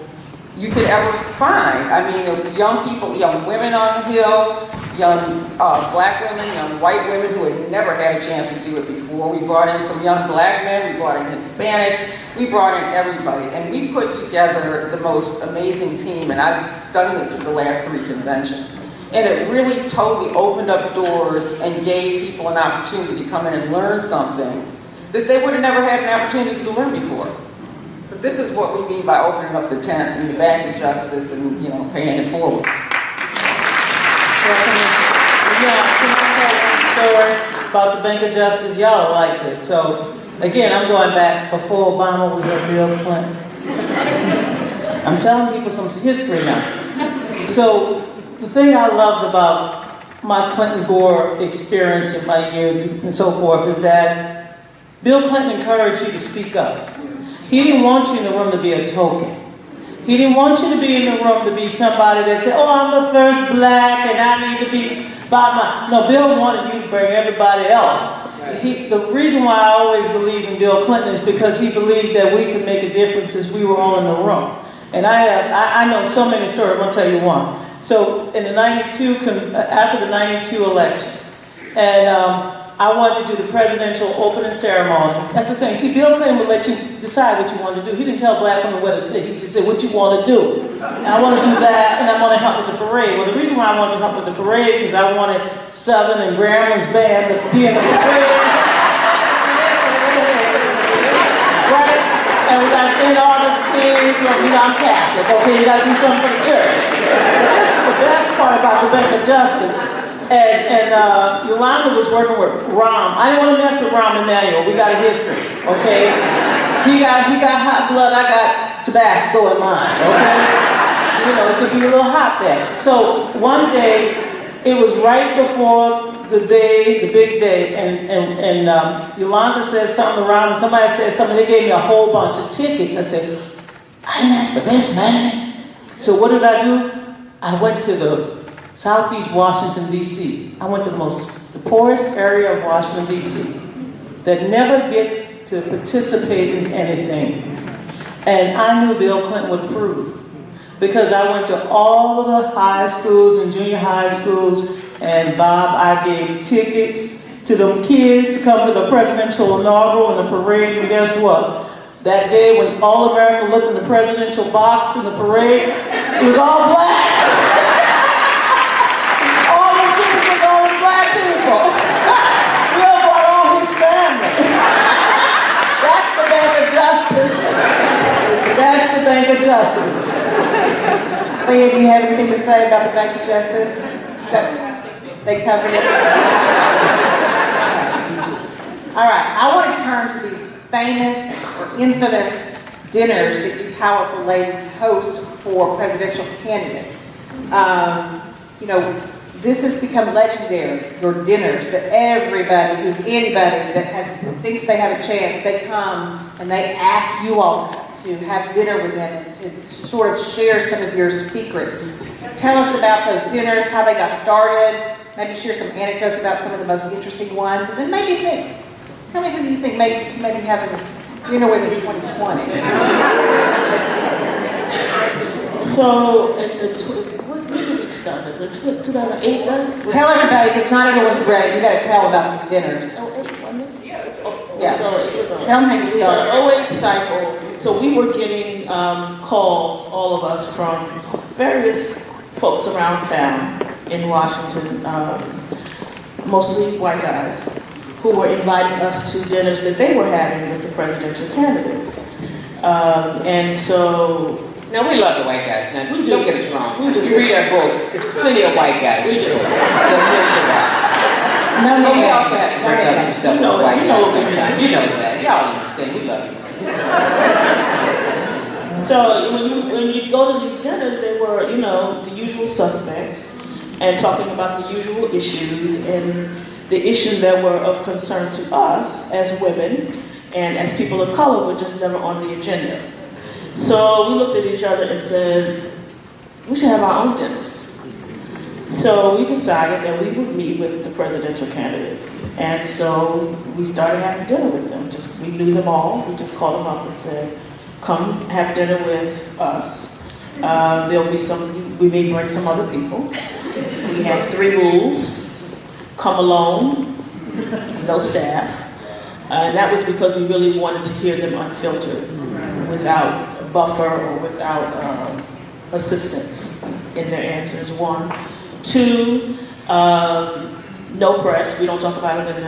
you could ever find. I mean, young people, young women on the Hill, young black women, young white women who had never had a chance to do it before. We brought in some young black men, we brought in Hispanics, we brought in everybody. And we put together the most amazing team, and I've done this for the last 3 conventions. And it really totally opened up doors and gave people an opportunity to come in and learn something that they would have never had an opportunity to learn before. But this is what we mean by opening up the tent and the Bank of Justice and, paying it forward. Can I tell one story about the Bank of Justice? Y'all are like this. So, again, I'm going back before Obama, we had Bill Clinton. I'm telling people some history now. So, the thing I loved about my Clinton-Gore experience in my years and so forth is that Bill Clinton encouraged you to speak up. He didn't want you in the room to be a token. He didn't want you to be in the room to be somebody that said, oh, I'm the first black and I need to be by my... No, Bill wanted you to bring everybody else. The reason why I always believed in Bill Clinton is because he believed that we could make a difference as we were all in the room. And I know so many stories, I'm going to tell you one. So in the after the 92 election, and I wanted to do the presidential opening ceremony. That's the thing. See, Bill Clinton would let you decide what you wanted to do. He didn't tell black women where to sit. He just said, what you want to do. And I want to do that, and I want to help with the parade. Well, the reason why I wanted to help with the parade is I wanted Southern and Gramblin's band to be in the parade. Right? And we got St. Augustine, I'm Catholic. Okay, you got to do something for the church. The best part about the Bank of Justice, and Yolanda was working with Rahm. I didn't want to mess with Rahm Emanuel. We got a history, okay? He got hot blood. I got Tabasco in mine, okay? It could be a little hot there. So one day, it was right before the big day, and Yolanda said something around, and somebody said something. They gave me a whole bunch of tickets. I said, I didn't ask for this, man. So what did I do? I went to the Southeast Washington, D.C. I went to the poorest area of Washington, D.C. that never get to participate in anything. And I knew Bill Clinton would approve. Because I went to all of the high schools and junior high schools, and Bob, I gave tickets to them kids to come to the presidential inaugural and the parade, and guess what? That day when all America looked in the presidential box in the parade, it was all black. All the kids were all black people. Bill brought all his family. That's the Bank of Justice. That's the Bank of Justice. Leah, do you have anything to say about the Bank of Justice? They covered it. All right, I want to turn to these famous or infamous dinners that you powerful ladies host for presidential candidates. This has become legendary, your dinners, that anybody that thinks they have a chance, they come and they ask you all to have dinner with them and to sort of share some of your secrets. Tell us about those dinners, how they got started, maybe share some anecdotes about some of the most interesting ones, and then tell me who you think maybe having dinner with in 2020. So, when did we start it? 2008? Tell everybody, because not everyone's ready. You got to tell about these dinners. 08, wasn't it? Yeah. It was Tell them how you started. 08 cycle. So we were getting calls, all of us, from various folks around town in Washington, mostly white guys, who were inviting us to dinners that they were having with the presidential candidates. And so... Now, we love the white guys. Now, We do. don't get us wrong. We do. You read our book, there's plenty of white guys. We do. That nurture us. No, But we also have to bring up some stuff You know with white it. You know guys what we sometimes. mean. You know that. Y'all understand. We love you. So when you go to these dinners, they were, the usual suspects and talking about the usual issues and the issues that were of concern to us as women and as people of color were just never on the agenda. So we looked at each other and said, we should have our own dinners. So we decided that we would meet with the presidential candidates. And so we started having dinner with them. We knew them all. We just called them up and said, come have dinner with us. There'll be we may bring some other people. We have 3 rules. Come alone, no staff. And that was because we really wanted to hear them unfiltered, without a buffer or without assistance in their answers, 1. 2, no press. We don't talk about it in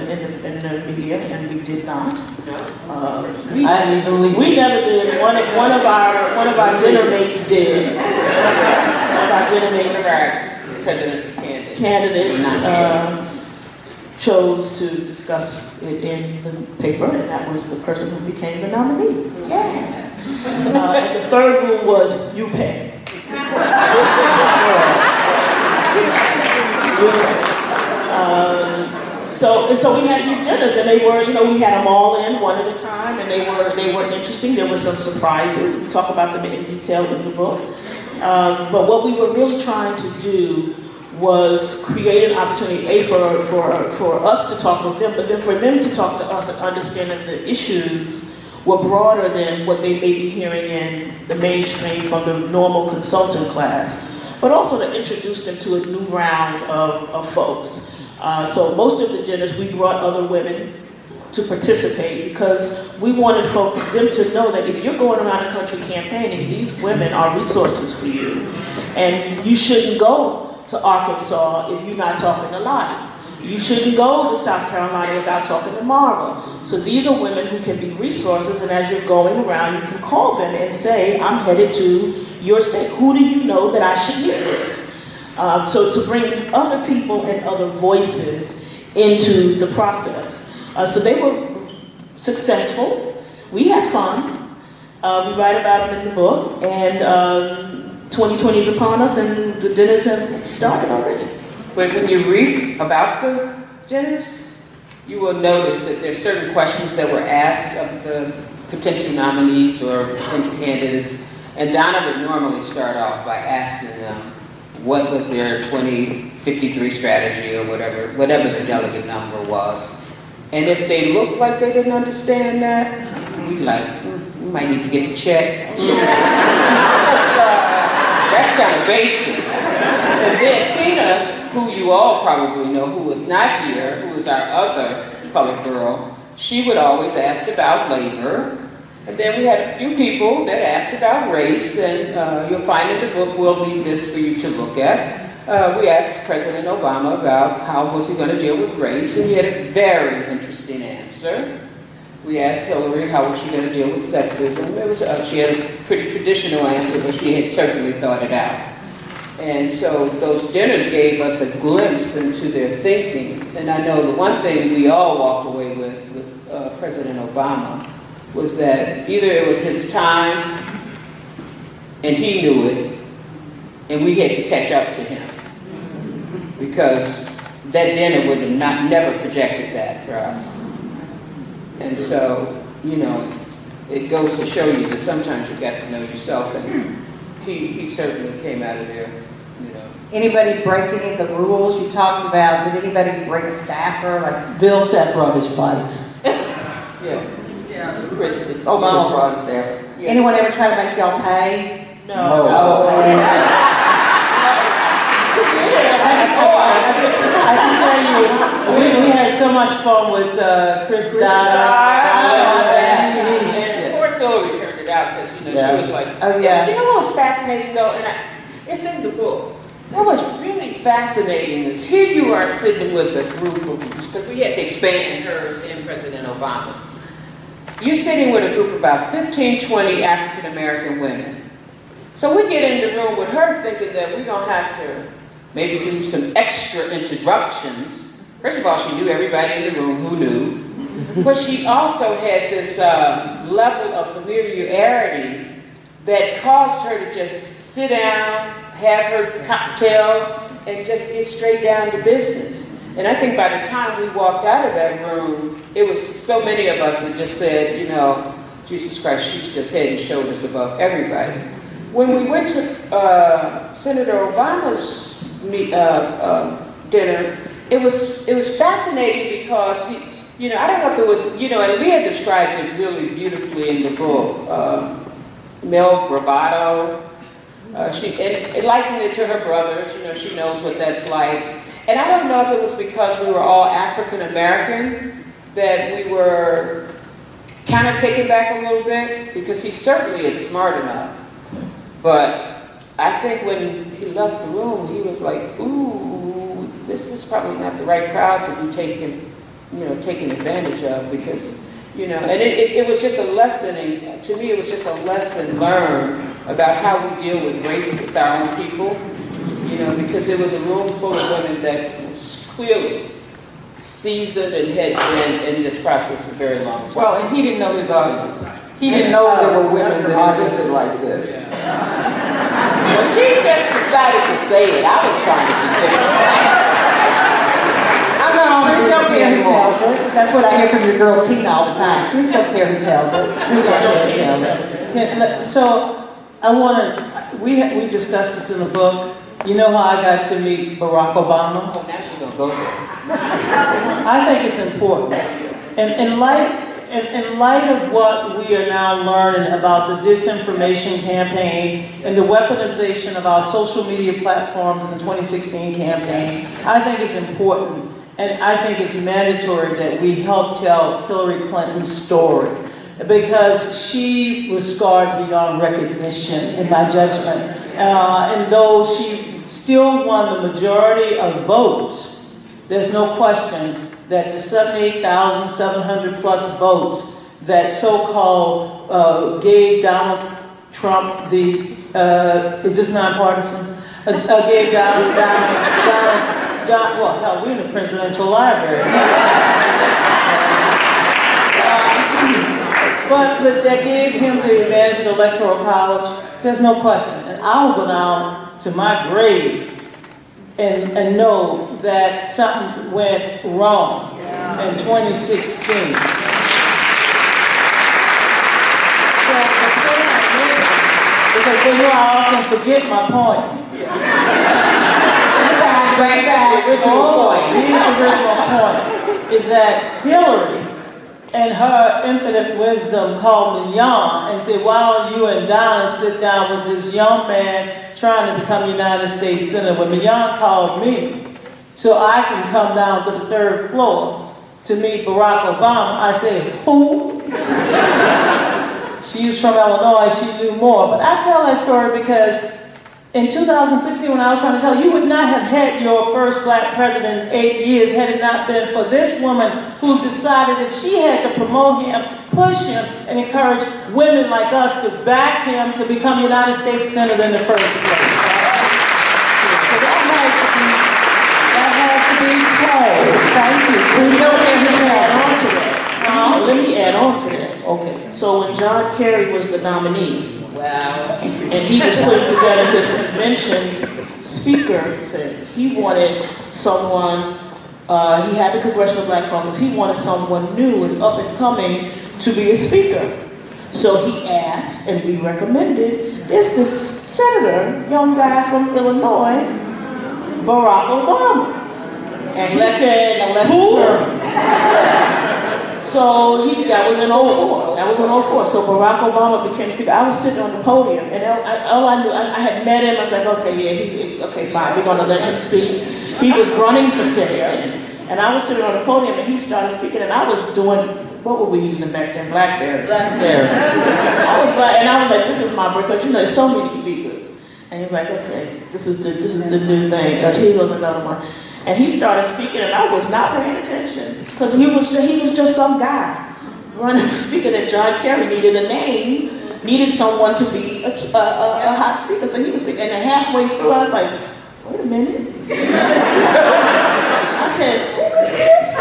the media, and we did not. I didn't even believe We never did. One of our dinner mates did. One of our dinner mates, President candidates, chose to discuss it in the paper, and that was the person who became the nominee. Yes. And the 3rd rule was you pay. So we had these dinners, and they were, we had them all in one at a time, and they were interesting. There were some surprises. We talk about them in detail in the book. But what we were really trying to do was create an opportunity, for us to talk with them, but then for them to talk to us and understand that the issues were broader than what they may be hearing in the mainstream from the normal consultant class, but also to introduce them to a new round of folks. So most of the dinners, we brought other women to participate because we wanted them to know that if you're going around the country campaigning, these women are resources for you. And you shouldn't go to Arkansas if you're not talking to Lottie. You shouldn't go to South Carolina without talking to Marva. So these are women who can be resources, and as you're going around, you can call them and say, I'm headed to your state. Who do you know that I should meet with? So to bring other people and other voices into the process. So they were successful. We had fun. We write about it in the book, and 2020 is upon us, and the dinners have started already. But when you read about the dinners, you will notice that there are certain questions that were asked of the potential nominees or potential candidates, and Donna would normally start off by asking them what was their 2053 strategy or whatever the delegate number was. And if they looked like they didn't understand that, we'd like, we might need to get the check. That's kind of basic. And then Tina, who you all probably know, who was not here, who was our other colored girl, she would always ask about labor. And then we had a few people that asked about race, and you'll find in the book, we'll leave this for you to look at. We asked President Obama about how was he going to deal with race, and he had a very interesting answer. We asked Hillary how was she going to deal with sexism. She had a pretty traditional answer, but she had certainly thought it out. And so those dinners gave us a glimpse into their thinking. And I know the one thing we all walked away with President Obama was that either it was his time and he knew it, and we had to catch up to him. Because that dinner would have never projected that for us. And so, it goes to show you that sometimes you've got to know yourself, and he certainly came out of there, Anybody break any of the rules you talked about? Did anybody break a staffer? Like Bill Sapp brought his wife. Yeah, Chris, Obama brought us there. Yeah. anyone ever try to make y'all pay? No. I can tell you, we had so much fun with Chris Donna. And poor Hillary turned it out because, she was like, Oh, yeah. You know what was fascinating though, and it's in the book. What was really fascinating is here you are sitting with a group of, because we had to expand hers and President Obama's. You're sitting with a group of about 15, 20 African American women. So we get in the room with her thinking that we're going to have to maybe do some extra introductions. First of all, she knew everybody in the room who knew. But she also had this level of familiarity that caused her to just sit down, have her cocktail, and just get straight down to business. And I think by the time we walked out of that room, it was so many of us that just said, you know, Jesus Christ, she's just head and shoulders above everybody. When we went to Senator Obama's dinner, it was fascinating because he, you know, I don't know if it was, you know, and Leah describes it really beautifully in the book. Male bravado. She likened it to her brothers. You know, she knows what that's like. And I don't know if it was because we were all African American that we were kind of taken back a little bit, because he certainly is smart enough. But I think when he left the room, he was like, ooh, this is probably not the right crowd to be taking advantage of, because, you know, and it was just a lesson, to me it was just a lesson learned about how we deal with race with our own people, you know, because it was a room full of women that was clearly seasoned and had been in this process a very long time. Well, and he didn't know his audience. He didn't know there were women that existed like this. Well, she just decided to say it. I was trying to be different. I'm not on We the don't care who anymore. tells it. That's what I hear from your girl Tina all the time. We don't care who tells it. We don't care who tells it. Yeah, so I want to, we discussed this in the book. You know how I got to meet Barack Obama? Oh, now she's going to go there. I think it's important. In light of what we are now learning about the disinformation campaign and the weaponization of our social media platforms in the 2016 campaign, I think it's important, and I think it's mandatory that we help tell Hillary Clinton's story, because she was scarred beyond recognition, in my judgment. And though she still won the majority of votes, there's no question that the 78,700 plus votes that so-called gave Donald Trump the, is this nonpartisan? Gave Donald, well, hell, we're in the presidential library. But that gave him the advantage of the Electoral College, there's no question. And I'll go down to my grave and know that something went wrong in 2016. So the point I made, because they know I often forget my point. Here's the original point, is that Hillary and her infinite wisdom called Minyon and said, why don't you and Donna sit down with this young man trying to become United States Senator? When Minyon called me so I can come down to the third floor to meet Barack Obama, I said, who? She was from Illinois, she knew more. But I tell that story because in 2016, when I was trying to tell you, would not have had your first black president in 8 years had it not been for this woman who decided that she had to promote him, push him, and encourage women like us to back him to become United States Senator in the first place. So that had to be told. Thank you. We don't have to add on to that. Let me add on to that. Okay. So when John Kerry was the nominee, Wow. and he was putting together his convention, speaker said he wanted someone, he had the Congressional Black Caucus, he wanted someone new and up and coming to be a speaker. So he asked, and we recommended, there's this senator, young guy from Illinois, Barack Obama. And he said, who? So that was in 04. That was in 04. So Barack Obama became speaker. I was sitting on the podium, and all I knew, I had met him. I was like, okay, yeah, okay, fine. We're going to let him speak. He was running for Senate then. And I was sitting on the podium, and he started speaking, and I was doing, what were we using back then? Blackberry. I was like, this is my break, because, you know, there's so many speakers. And he's like, okay, this is the new thing. Here goes another one. And he started speaking, and I was not paying attention because he was just some guy running speaking that John Kerry needed a name, needed someone to be a hot speaker. So he was speaking, and then halfway through, I was like, wait a minute. I said, who is this?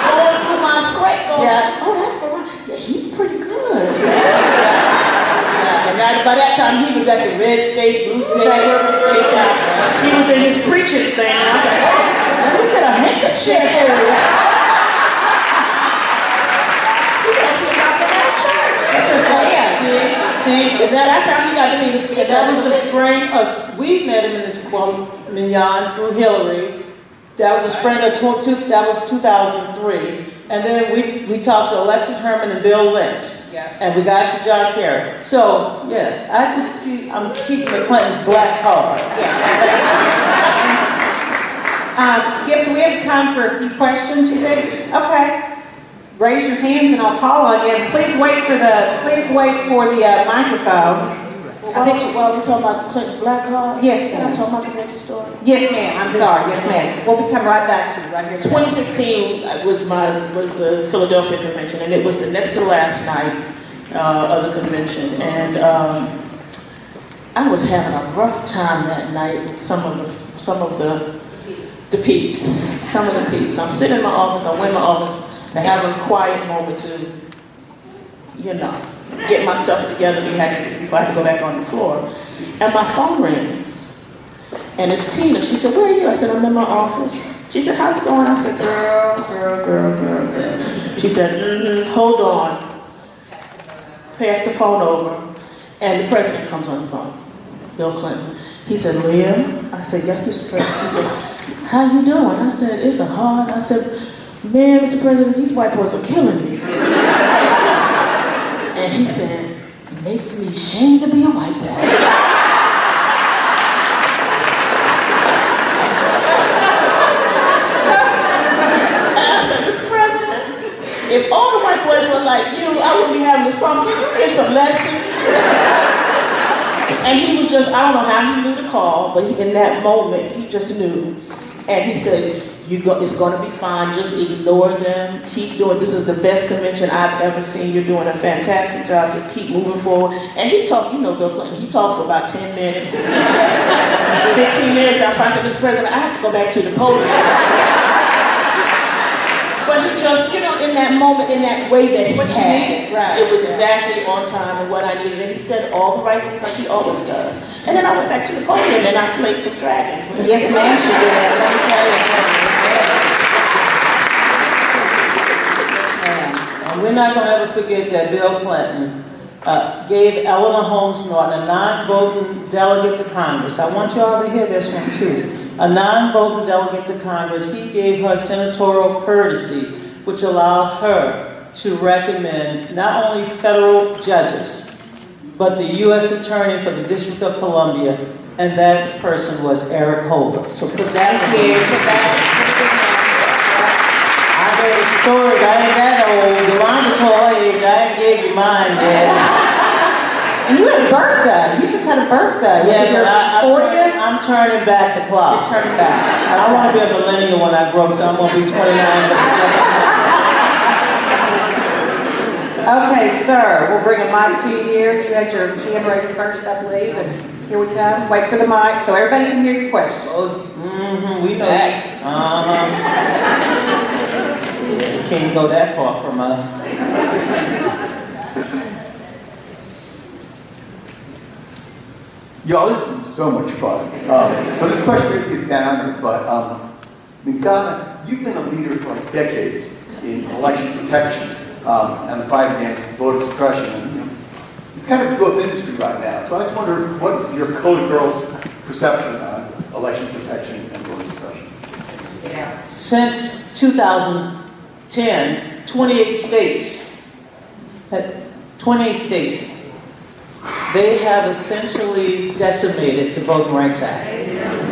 Going through my script, going, oh, that's the one. Yeah, he's pretty good. And by that time, he was at the Red State, Blue State, Purple State. He was in his preaching thing. And I was like, oh, let me get a handkerchief for you. He got to pick out the church. See, That's how he got to be the speaker. that was the spring of, we met him in this quote, Minyon through Hillary. That was the spring of, that was 2003. And then we talked to Alexis Herman and Bill Lynch. Yeah. And we got to John Kerry. So, yes, I just see, I'm keeping the Clintons black card. Skip, do we have time for a few questions, you think? Okay. Raise your hands and I'll call on you. Please wait for the microphone. While we're talking about the Clinton's black card, Yes, can I ma'am. talk about the mental story? Yes, ma'am. I'm sorry. Yes, ma'am. We'll come right back to you right here. 2016 was the Philadelphia convention, and it was the next to last night of the convention, and I was having a rough time that night with some of the peeps. I'm sitting in my office. I went in my office to have a quiet moment to, get myself together before I had to go back on the floor. And my phone rings. And it's Tina. She said, where are you? I said, I'm in my office. She said, how's it going? I said, girl. She said, hold on. Pass the phone over. And the president comes on the phone, Bill Clinton. He said, Leah? I said, yes, Mr. President. He said, how you doing? I said, it's hard. I said, man, Mr. President, these white boys are killing me. And he said, it makes me ashamed to be a white boy. And I said, Mr. President, if all the white boys were like you, I wouldn't be having this problem. Can you give some lessons? And he was just, I don't know how he knew to call, but in that moment, he just knew. And he said, it's going to be fine. Just ignore them. Keep doing. This is the best convention I've ever seen. You're doing a fantastic job. Just keep moving forward. And he talked, Bill Clinton, he talked for about 10 minutes. 15 minutes after I said, Mr. President, I have to go back to the podium. But he just, in that moment, in that way that he had, it was exactly on time and what I needed. And he said all the right things like he always does. And then I went back to the podium and I slayed some dragons. Yes, ma'am, she did. Let me tell you. And we're not going to ever forget that Bill Clinton gave Eleanor Holmes Norton, a non-voting delegate to Congress. I want you all to hear this one too. A non-voting delegate to Congress, he gave her senatorial courtesy, which allowed her to recommend not only federal judges, but the U.S. Attorney for the District of Columbia, and that person was Eric Holder. So put that here, I heard stories, I ain't that old. Yolanda told her age, I ain't gave you mine yet. And you had a birthday. You just had a birthday. Yeah, but I'm turning back the clock. You're turning back. I want to be a millennial when I grow up, so I'm going to be 29 for the second time. Okay, sir. We'll bring a mic to you here. You had your hand raised first, I believe, and here we come. Wait for the mic so everybody can hear your question. Oh, we know. You can't go that far from us. Y'all, this has been so much fun. But this question may get down, but Donna, you've been a leader for decades in election protection and the fight against voter suppression. And, it's kind of a growth industry right now. So I just wonder, what is your Code Girls perception on election protection and voter suppression? Since 2010, 28 states, they have essentially decimated the Voting Rights Act.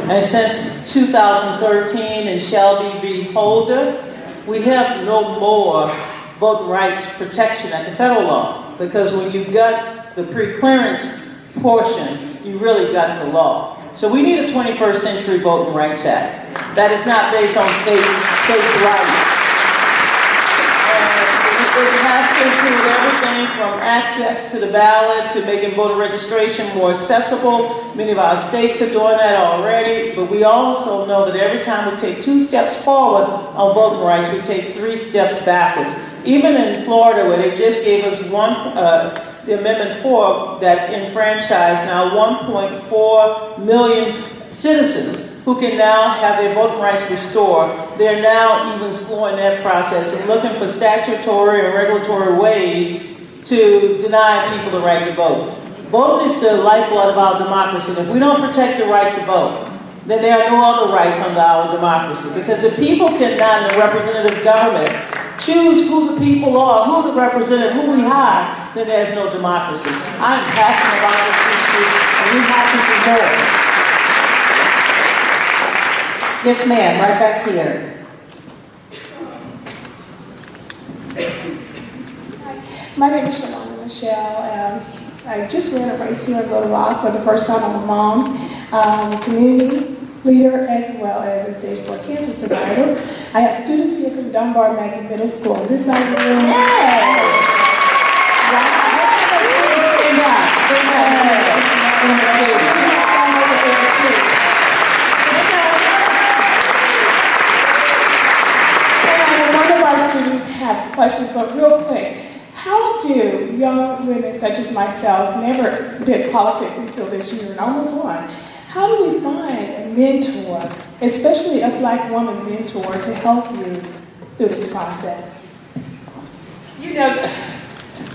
And since 2013 in Shelby v. Holder, we have no more voting rights protection at the federal law. Because when you've got the pre-clearance portion, you really got the law. So we need a 21st century Voting Rights Act that is not based on states' rights. It has to include everything from access to the ballot to making voter registration more accessible. Many of our states are doing that already, but we also know that every time we take 2 steps forward on voting rights, we take 3 steps backwards. Even in Florida, where they just gave us the Amendment 4 that enfranchised now 1.4 million citizens who can now have their voting rights restored. They're now even slowing that process and looking for statutory and regulatory ways to deny people the right to vote. Voting is the lifeblood of our democracy. And if we don't protect the right to vote, then there are no other rights under our democracy. Because if people cannot, in a representative government, choose who the people are, who the representative, who we hire, then there's no democracy. I'm passionate about this issue, and we have to do more. Yes, ma'am, right back here. My name is Yolanda Michelle. I just ran a race here in Little Rock for the first time. I'm a mom, community leader, as well as a stage 4 cancer survivor. I have students here from Dunbar Magnet Middle School. This is not room. Have questions, but real quick, how do young women such as myself, never did politics until this year and almost won, how do we find a mentor, especially a Black woman mentor, to help you through this process? You know,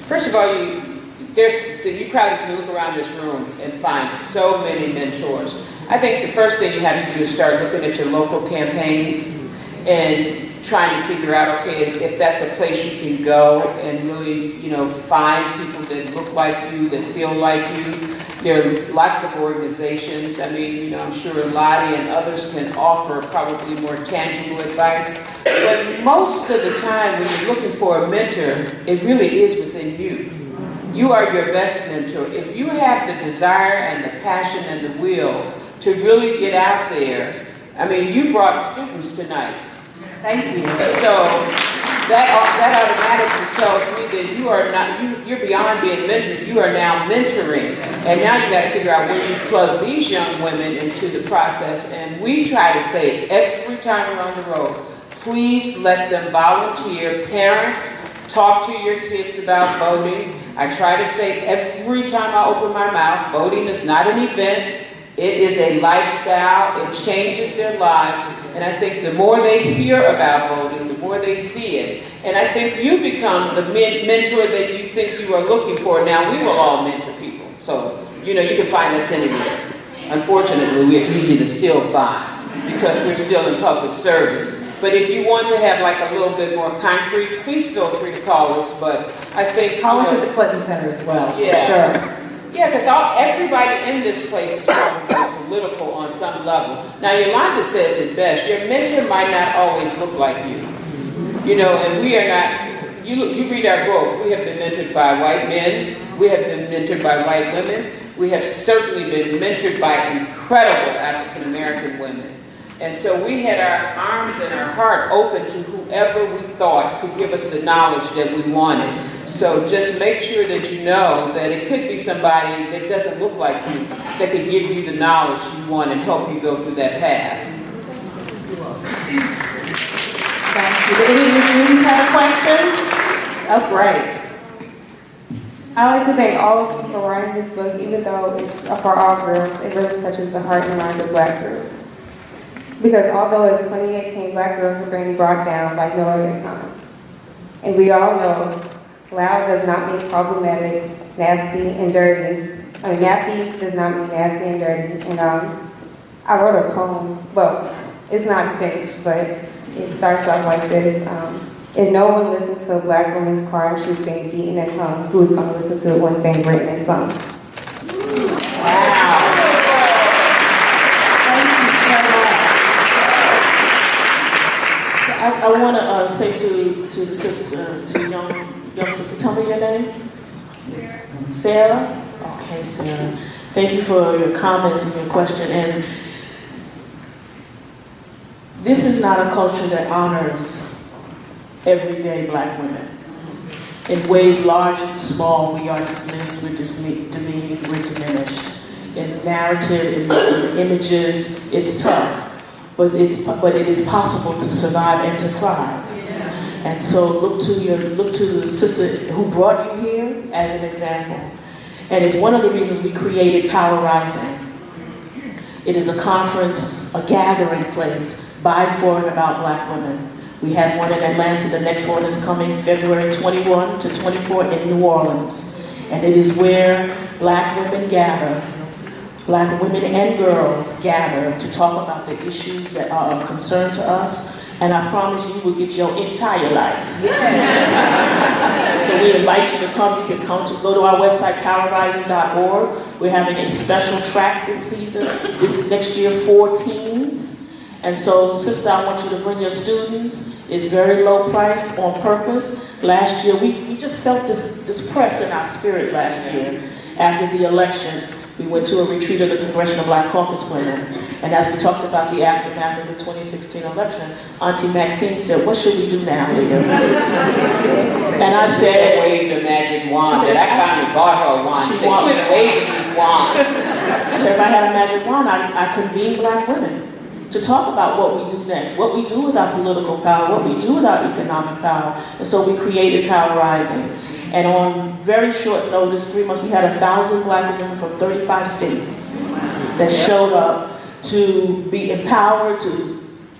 first of all, you probably can look around this room and find so many mentors. I think the first thing you have to do is start looking at your local campaigns and trying to figure out, okay, if that's a place you can go and really, find people that look like you, that feel like you. There are lots of organizations. I mean, I'm sure Lottie and others can offer probably more tangible advice. But most of the time when you're looking for a mentor, it really is within you. You are your best mentor. If you have the desire and the passion and the will to really get out there, I mean, you brought students tonight. Thank you. So that automatically tells me that you are not, you're beyond being mentored, you are now mentoring. And now you got to figure out where you plug these young women into the process. And we try to say every time we're on the road, please let them volunteer. Parents, talk to your kids about voting. I try to say every time I open my mouth, voting is not an event. It is a lifestyle. It changes their lives. And I think the more they hear about voting, the more they see it. And I think you become the mentor that you think you are looking for. Now, we will all mentor people. So, you can find us anywhere. Unfortunately, we're easy to still find because we're still in public service. But if you want to have like a little bit more concrete, please feel free to call us. But I think... Call us at the Clinton Center as well. Yeah. Sure. Yeah, because everybody in this place is probably political on some level. Now, Yolanda says it best. Your mentor might not always look like you. And we are not, you read our book, we have been mentored by white men, we have been mentored by white women, we have certainly been mentored by incredible African American women. And so we had our arms and our heart open to whoever we thought could give us the knowledge that we wanted. So just make sure that you know that it could be somebody that doesn't look like you that could give you the knowledge you want and help you go through that path. Thank you. Do any of your students have a question? Oh, great. I'd like to thank all of you for writing this book, even though it's for all girls. It really touches the heart and minds of Black girls. Because although it's 2018, Black girls are being brought down like no other time. And we all know loud does not mean problematic, nasty, and dirty. Nappy does not mean nasty and dirty. And I wrote a poem. Well, it's not finished, but it starts off like this. If no one listens to a Black woman's cry, she's being beaten and hung, who's going to listen to it once being written and sung? Wow. I want to say to the sister, to young sister, tell me your name. Sarah. Okay, Sarah. Thank you for your comments and your question. And this is not a culture that honors everyday Black women. In ways large and small, we are dismissed, we're diminished. In the narrative, in the images, it's tough, but it is possible to survive and to thrive. And so look to the sister who brought you here as an example. And it's one of the reasons we created Power Rising. It is a conference, a gathering place by, for, and about Black women. We had one in Atlanta, the next one is coming February 21 to 24 in New Orleans. And it is where Black women gather, Black women and girls gather to talk about the issues that are of concern to us. And I promise you will get your entire life. So we invite you to come. You can go to our website, powerrising.org. We're having a special track this season, this next year for teens. And so, sister, I want you to bring your students. It's very low price on purpose. Last year, we just felt this press in our spirit last year after the election. We went to a retreat of the Congressional Black Caucus women. And as we talked about the aftermath of the 2016 election, Auntie Maxine said, what should we do now, Leah? And I said, waved a magic wand that I finally bought her a wand. She said, quit waving these wands. I said, if I had a magic wand, I convene Black women to talk about what we do next, what we do with our political power, what we do with our economic power. And so we created Power Rising. And on very short notice, 3 months, we had 1,000 Black women from 35 states that showed up to be empowered, to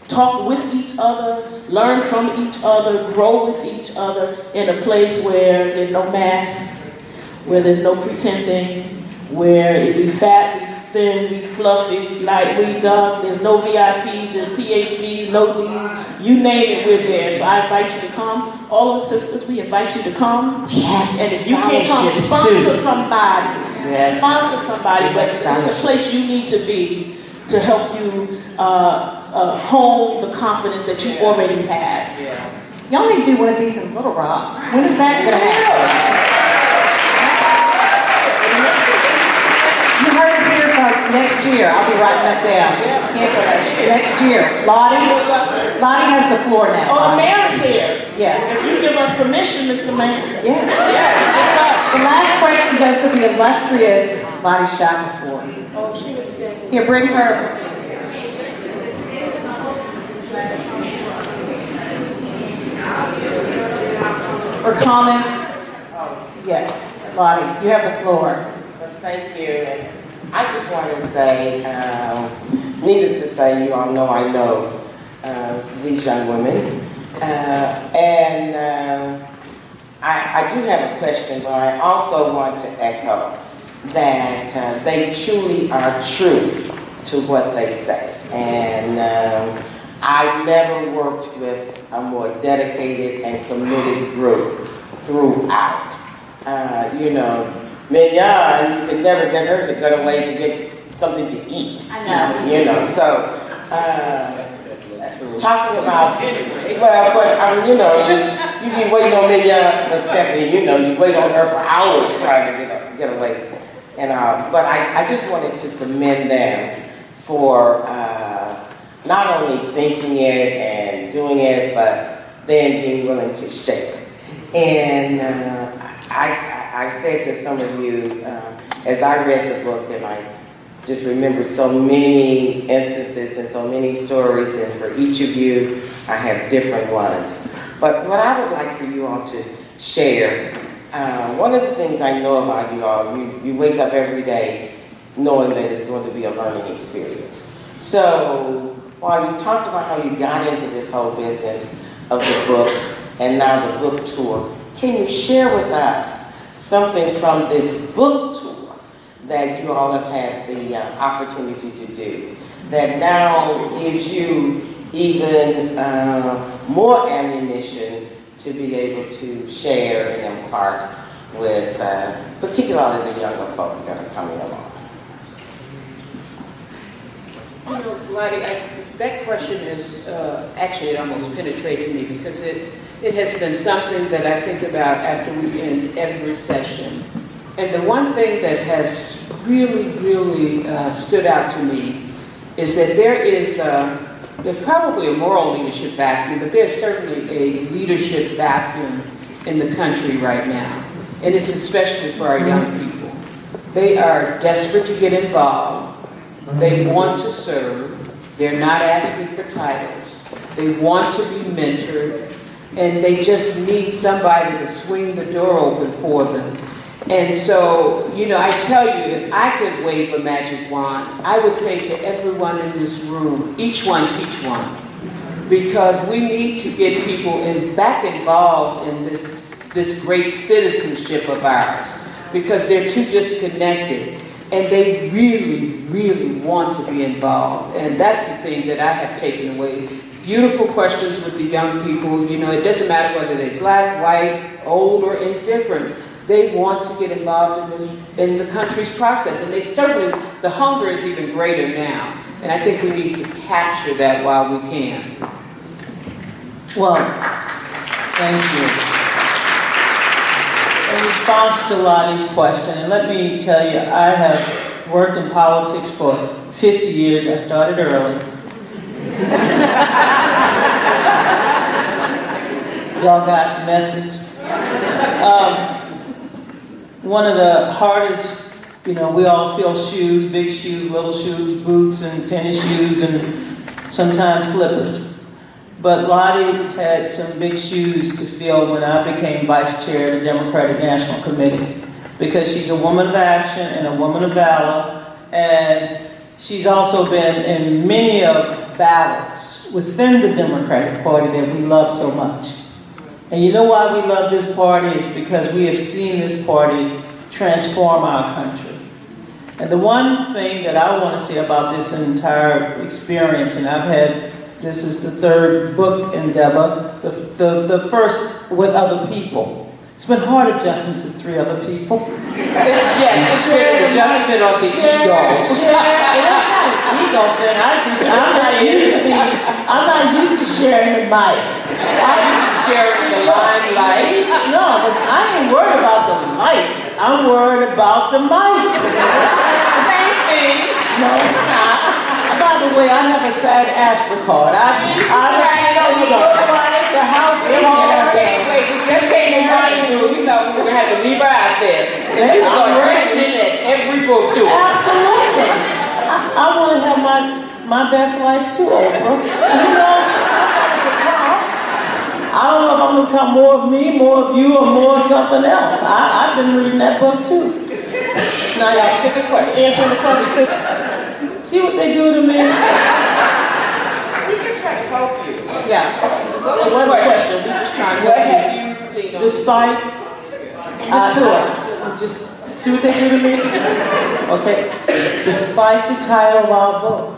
talk with each other, learn from each other, grow with each other in a place where there's no masks, where there's no pretending, where we fat, we thin, we fluffy, we light, we dark, there's no VIPs, there's PhDs, no Ds, you name it, we're there. So I invite you to come. All of the sisters, we invite you to come. Yes, and if you can't come, sponsor somebody. Yes. Sponsor somebody, but it's the place you need to be to help you hone the confidence that you already have. Y'all need to do one of these in Little Rock. When is that going to happen? You heard it here, folks. Next year. I'll be writing that down. Next year. Lottie has the floor now. Oh, the mayor is here. Yes. If you give us permission, Mr. Mayor. Yes. The last question goes to the illustrious Lottie Shackelford. Oh, she was there. Here, bring her. Or comments? Yes. Lottie, you have the floor. Thank you. And I just want to say, needless to say, you all know I know these young women. I do have a question, but I also want to echo that they truly are true to what they say. And I've never worked with a more dedicated and committed group throughout. Minyon, you could never get her to go away to get something to eat. I know. So talking about, well, but you be waiting on Minyon, but Stephanie, you wait on her for hours trying to get away. But I just wanted to commend them for not only thinking it and doing it, but then being willing to share. And I said to some of you, as I read the book, and I just remember so many instances and so many stories, and for each of you, I have different ones. But what I would like for you all to share, one of the things I know about you all, you wake up every day knowing that it's going to be a learning experience. So while you talked about how you got into this whole business of the book and now the book tour, can you share with us something from this book tour that you all have had the opportunity to do that now gives you even more ammunition to be able to share and impart with particularly the younger folk that are coming along? Lottie, that question is actually, it almost penetrated me because it has been something that I think about after we end every session. And the one thing that has really stood out to me is that there's probably a moral leadership vacuum, but there's certainly a leadership vacuum in the country right now. And it's especially for our young people. They are desperate to get involved. They want to serve. They're not asking for titles. They want to be mentored. And they just need somebody to swing the door open for them. And so, I tell you, if I could wave a magic wand, I would say to everyone in this room, each one teach one. Because we need to get people back involved in this great citizenship of ours. Because they're too disconnected. And they really want to be involved. And that's the thing that I have taken away. Beautiful questions with the young people. It doesn't matter whether they're black, white, old, or indifferent. They want to get involved in the country's process. And the hunger is even greater now. And I think we need to capture that while we can. Well, thank you. In response to Lottie's question, and let me tell you, I have worked in politics for 50 years. I started early. Y'all got the message? One of the hardest, we all feel shoes, big shoes, little shoes, boots and tennis shoes and sometimes slippers. But Lottie had some big shoes to fill when I became vice chair of the Democratic National Committee, because she's a woman of action and a woman of valor, and she's also been in many of battles within the Democratic Party that we love so much. And you know why we love this party? It's because we have seen this party transform our country. And the one thing that I want to say about this entire experience, and this is the third book endeavor, the first with other people. It's been hard adjusting to 3 other people. It's been an adjustment on the ego. It's not an ego thing. I'm not used to sharing the mic. I'm used to sharing the limelight. No, I ain't worried about the light. I'm worried about the mic. Same thing. No, it's not. By the way, I have a sad Astra card. The house is hard. Wait, we just came in mind. We thought we were going to have to leave her out there. And she was auditioning at every book, too. Absolutely. I want to have my best life, too, Oprah. And who knows? I don't know if I'm going to become more of me, more of you, or more of something else. I've been reading that book, too. Now, y'all To the question. answer the question. See what they do to me? We just trying to help you. Yeah. What was the question? We just trying to help you. Despite, just see what they do to me? Okay. Despite the title of our book,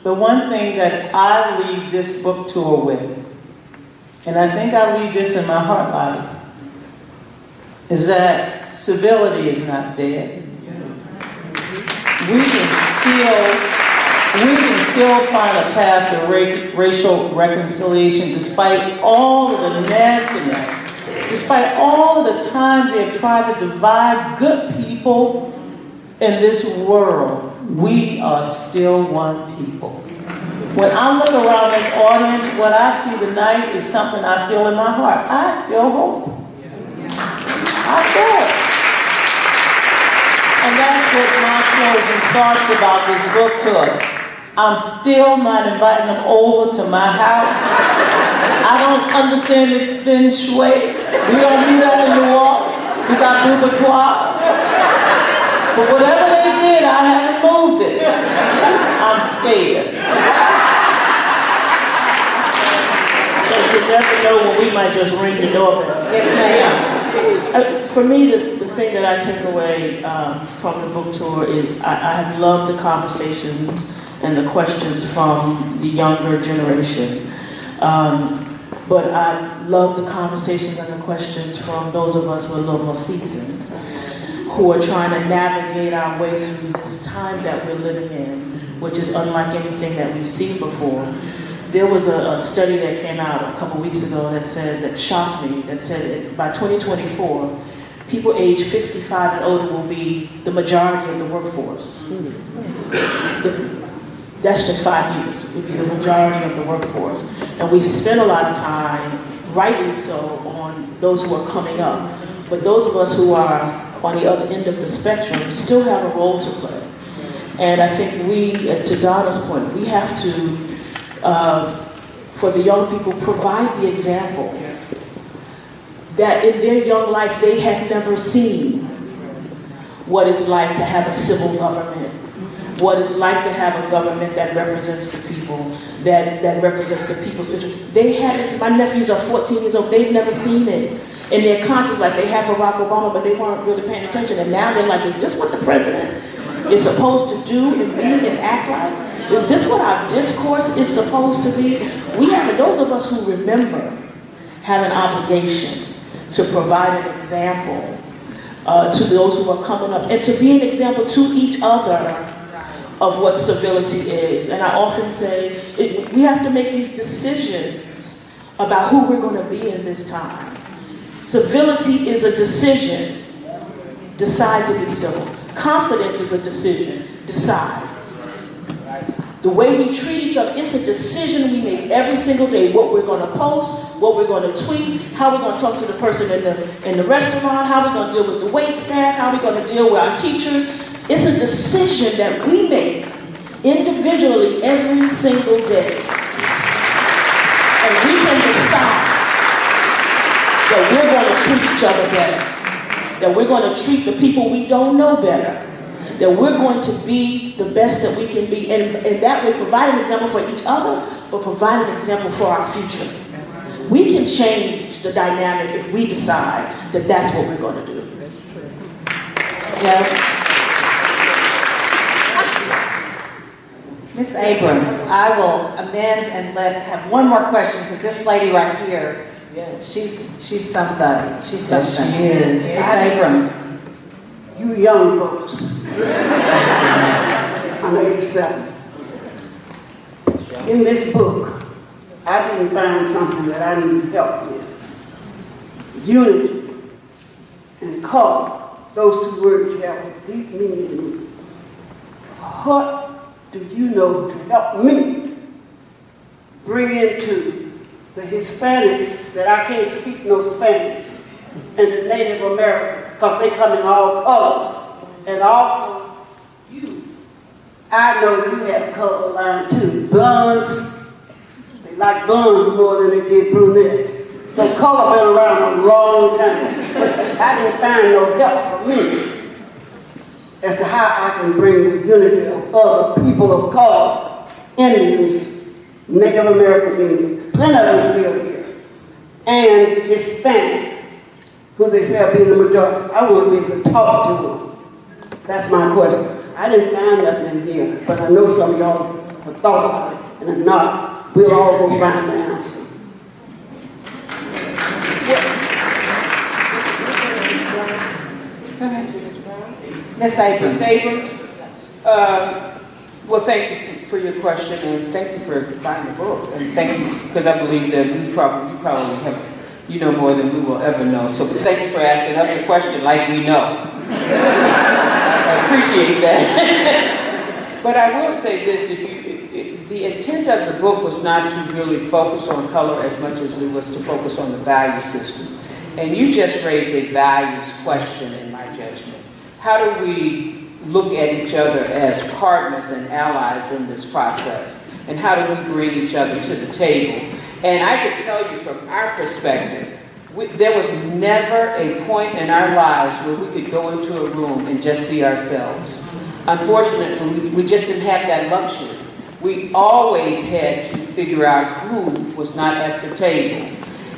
the one thing that I leave this book tour with, and I think I leave this in my heart body, is that civility is not dead. We can still find a path to racial reconciliation despite all of the nastiness, despite all of the times they have tried to divide good people in this world. We are still one people. When I look around this audience, what I see tonight is something I feel in my heart. I feel hope. I feel it. And that's what my closing thoughts about this book tour. I'm still not inviting them over to my house. I don't understand this feng shui. We don't do that in New Orleans. We got abattoirs. But whatever they did, I haven't moved it. I'm scared. Because you never know when we might just ring the doorbell. Yes, ma'am. For me, the thing that I take away from the book tour is I have loved the conversations and the questions from the younger generation. But I love the conversations and the questions from those of us who are a little more seasoned, who are trying to navigate our way through this time that we're living in, which is unlike anything that we've seen before. There was a study that came out a couple weeks ago that shocked me, that said that by 2024, people age 55 and older will be the majority of the workforce. That's just 5 years, will be the majority of the workforce. And we've spent a lot of time, rightly so, on those who are coming up. But those of us who are on the other end of the spectrum still have a role to play. And I think we, as to Donna's point, we have to, for the young people, provide the example that in their young life they have never seen what it's like to have a civil government, what it's like to have a government that represents the people, that represents the people's interest. They haven't, my nephews are 14 years old, they've never seen it. And they're conscious like they had Barack Obama, but they weren't really paying attention. And now they're like, is this what the president is supposed to do and be and act like? Is this what our discourse is supposed to be? We have, those of us who remember, have an obligation to provide an example to those who are coming up, and to be an example to each other of what civility is. And I often say, we have to make these decisions about who we're going to be in this time. Civility is a decision. Decide to be civil. Confidence is a decision. Decide. The way we treat each other, it's a decision we make every single day. What we're going to post, what we're going to tweet, how we're going to talk to the person in the restaurant, how we're going to deal with the wait staff, how we're going to deal with our teachers. It's a decision that we make individually every single day. And we can decide that we're going to treat each other better, that we're going to treat the people we don't know better, that we're going to be the best that we can be, and that way provide an example for each other, but provide an example for our future. We can change the dynamic if we decide that that's what we're going to do. Yeah. Ms. Abrams, I will amend and have one more question, because this lady right here, she's somebody. She's something. Yes, she is. Ms. Abrams. You young folks. I'm 87. In this book, I didn't find something that I needed help with. Unity and color, those two words have a deep meaning to me. What do you know to help me bring into the Hispanics that I can't speak no Spanish, and the Native American, because they come in all colors, and also you. I know you have color line too. Blondes, they like blondes more than they get brunettes. So color been around a long time, but I didn't find no help for me as to how I can bring the unity of other people of color, Indians, Native American Indians, plenty of them still here, and Hispanic, who they say are being the majority. I want to be able to talk to them. That's my question. I didn't find nothing in here, but I know some of y'all have thought about it, and if not, we'll all go find the answer. Ms. Abrams. Ms. Abrams, well, thank you for your question, and thank you for buying the book, and thank you, because I believe that you probably have, you know more than we will ever know. So thank you for asking us a question like we know. I appreciate that. But I will say this, the intent of the book was not to really focus on color as much as it was to focus on the value system. And you just raised a values question in my judgment. How do we look at each other as partners and allies in this process? And how do we bring each other to the table? And I can tell you from our perspective, there was never a point in our lives where we could go into a room and just see ourselves. Unfortunately, we just didn't have that luxury. We always had to figure out who was not at the table.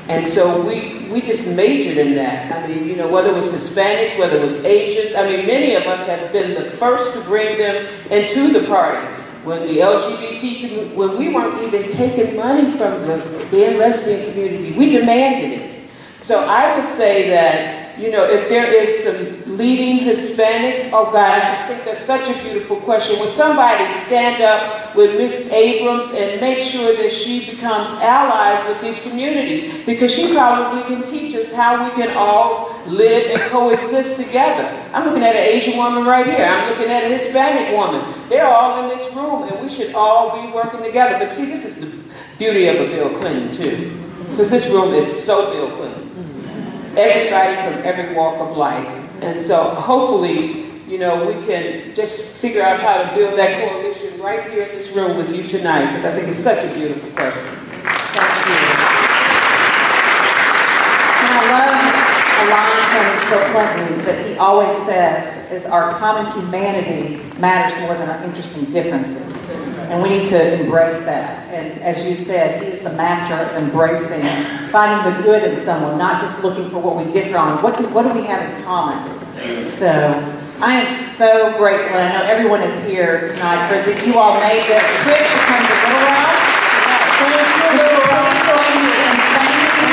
And so we just majored in that. I mean, you know, whether it was Hispanics, whether it was Asians, I mean, many of us have been the first to bring them into the party. When the LGBT, when we weren't even taking money from the gay and lesbian community, we demanded it. So I would say that, if there is some leading Hispanics, oh God, I just think that's such a beautiful question. Would somebody stand up with Miss Abrams and make sure that she becomes allies with these communities? Because she probably can teach us how we can all live and coexist together. I'm looking at an Asian woman right here. I'm looking at a Hispanic woman. They're all in this room, and we should all be working together. But see, this is the beauty of a Bill Clinton, too. Because this room is so Bill Clinton. Everybody from every walk of life. And so hopefully, we can just figure out how to build that coalition right here in this room with you tonight, because I think it's such a beautiful question. Thank you. And I love a line from Bill Clinton that he always says is our common humanity matters more than our interesting differences. And we need to embrace that. And as you said, he is the master of embracing, finding the good in someone, not just looking for what we differ on. What do we have in common? So I am so grateful. I know everyone is here tonight for that you all made the trip to come to Little Rock. Thank you.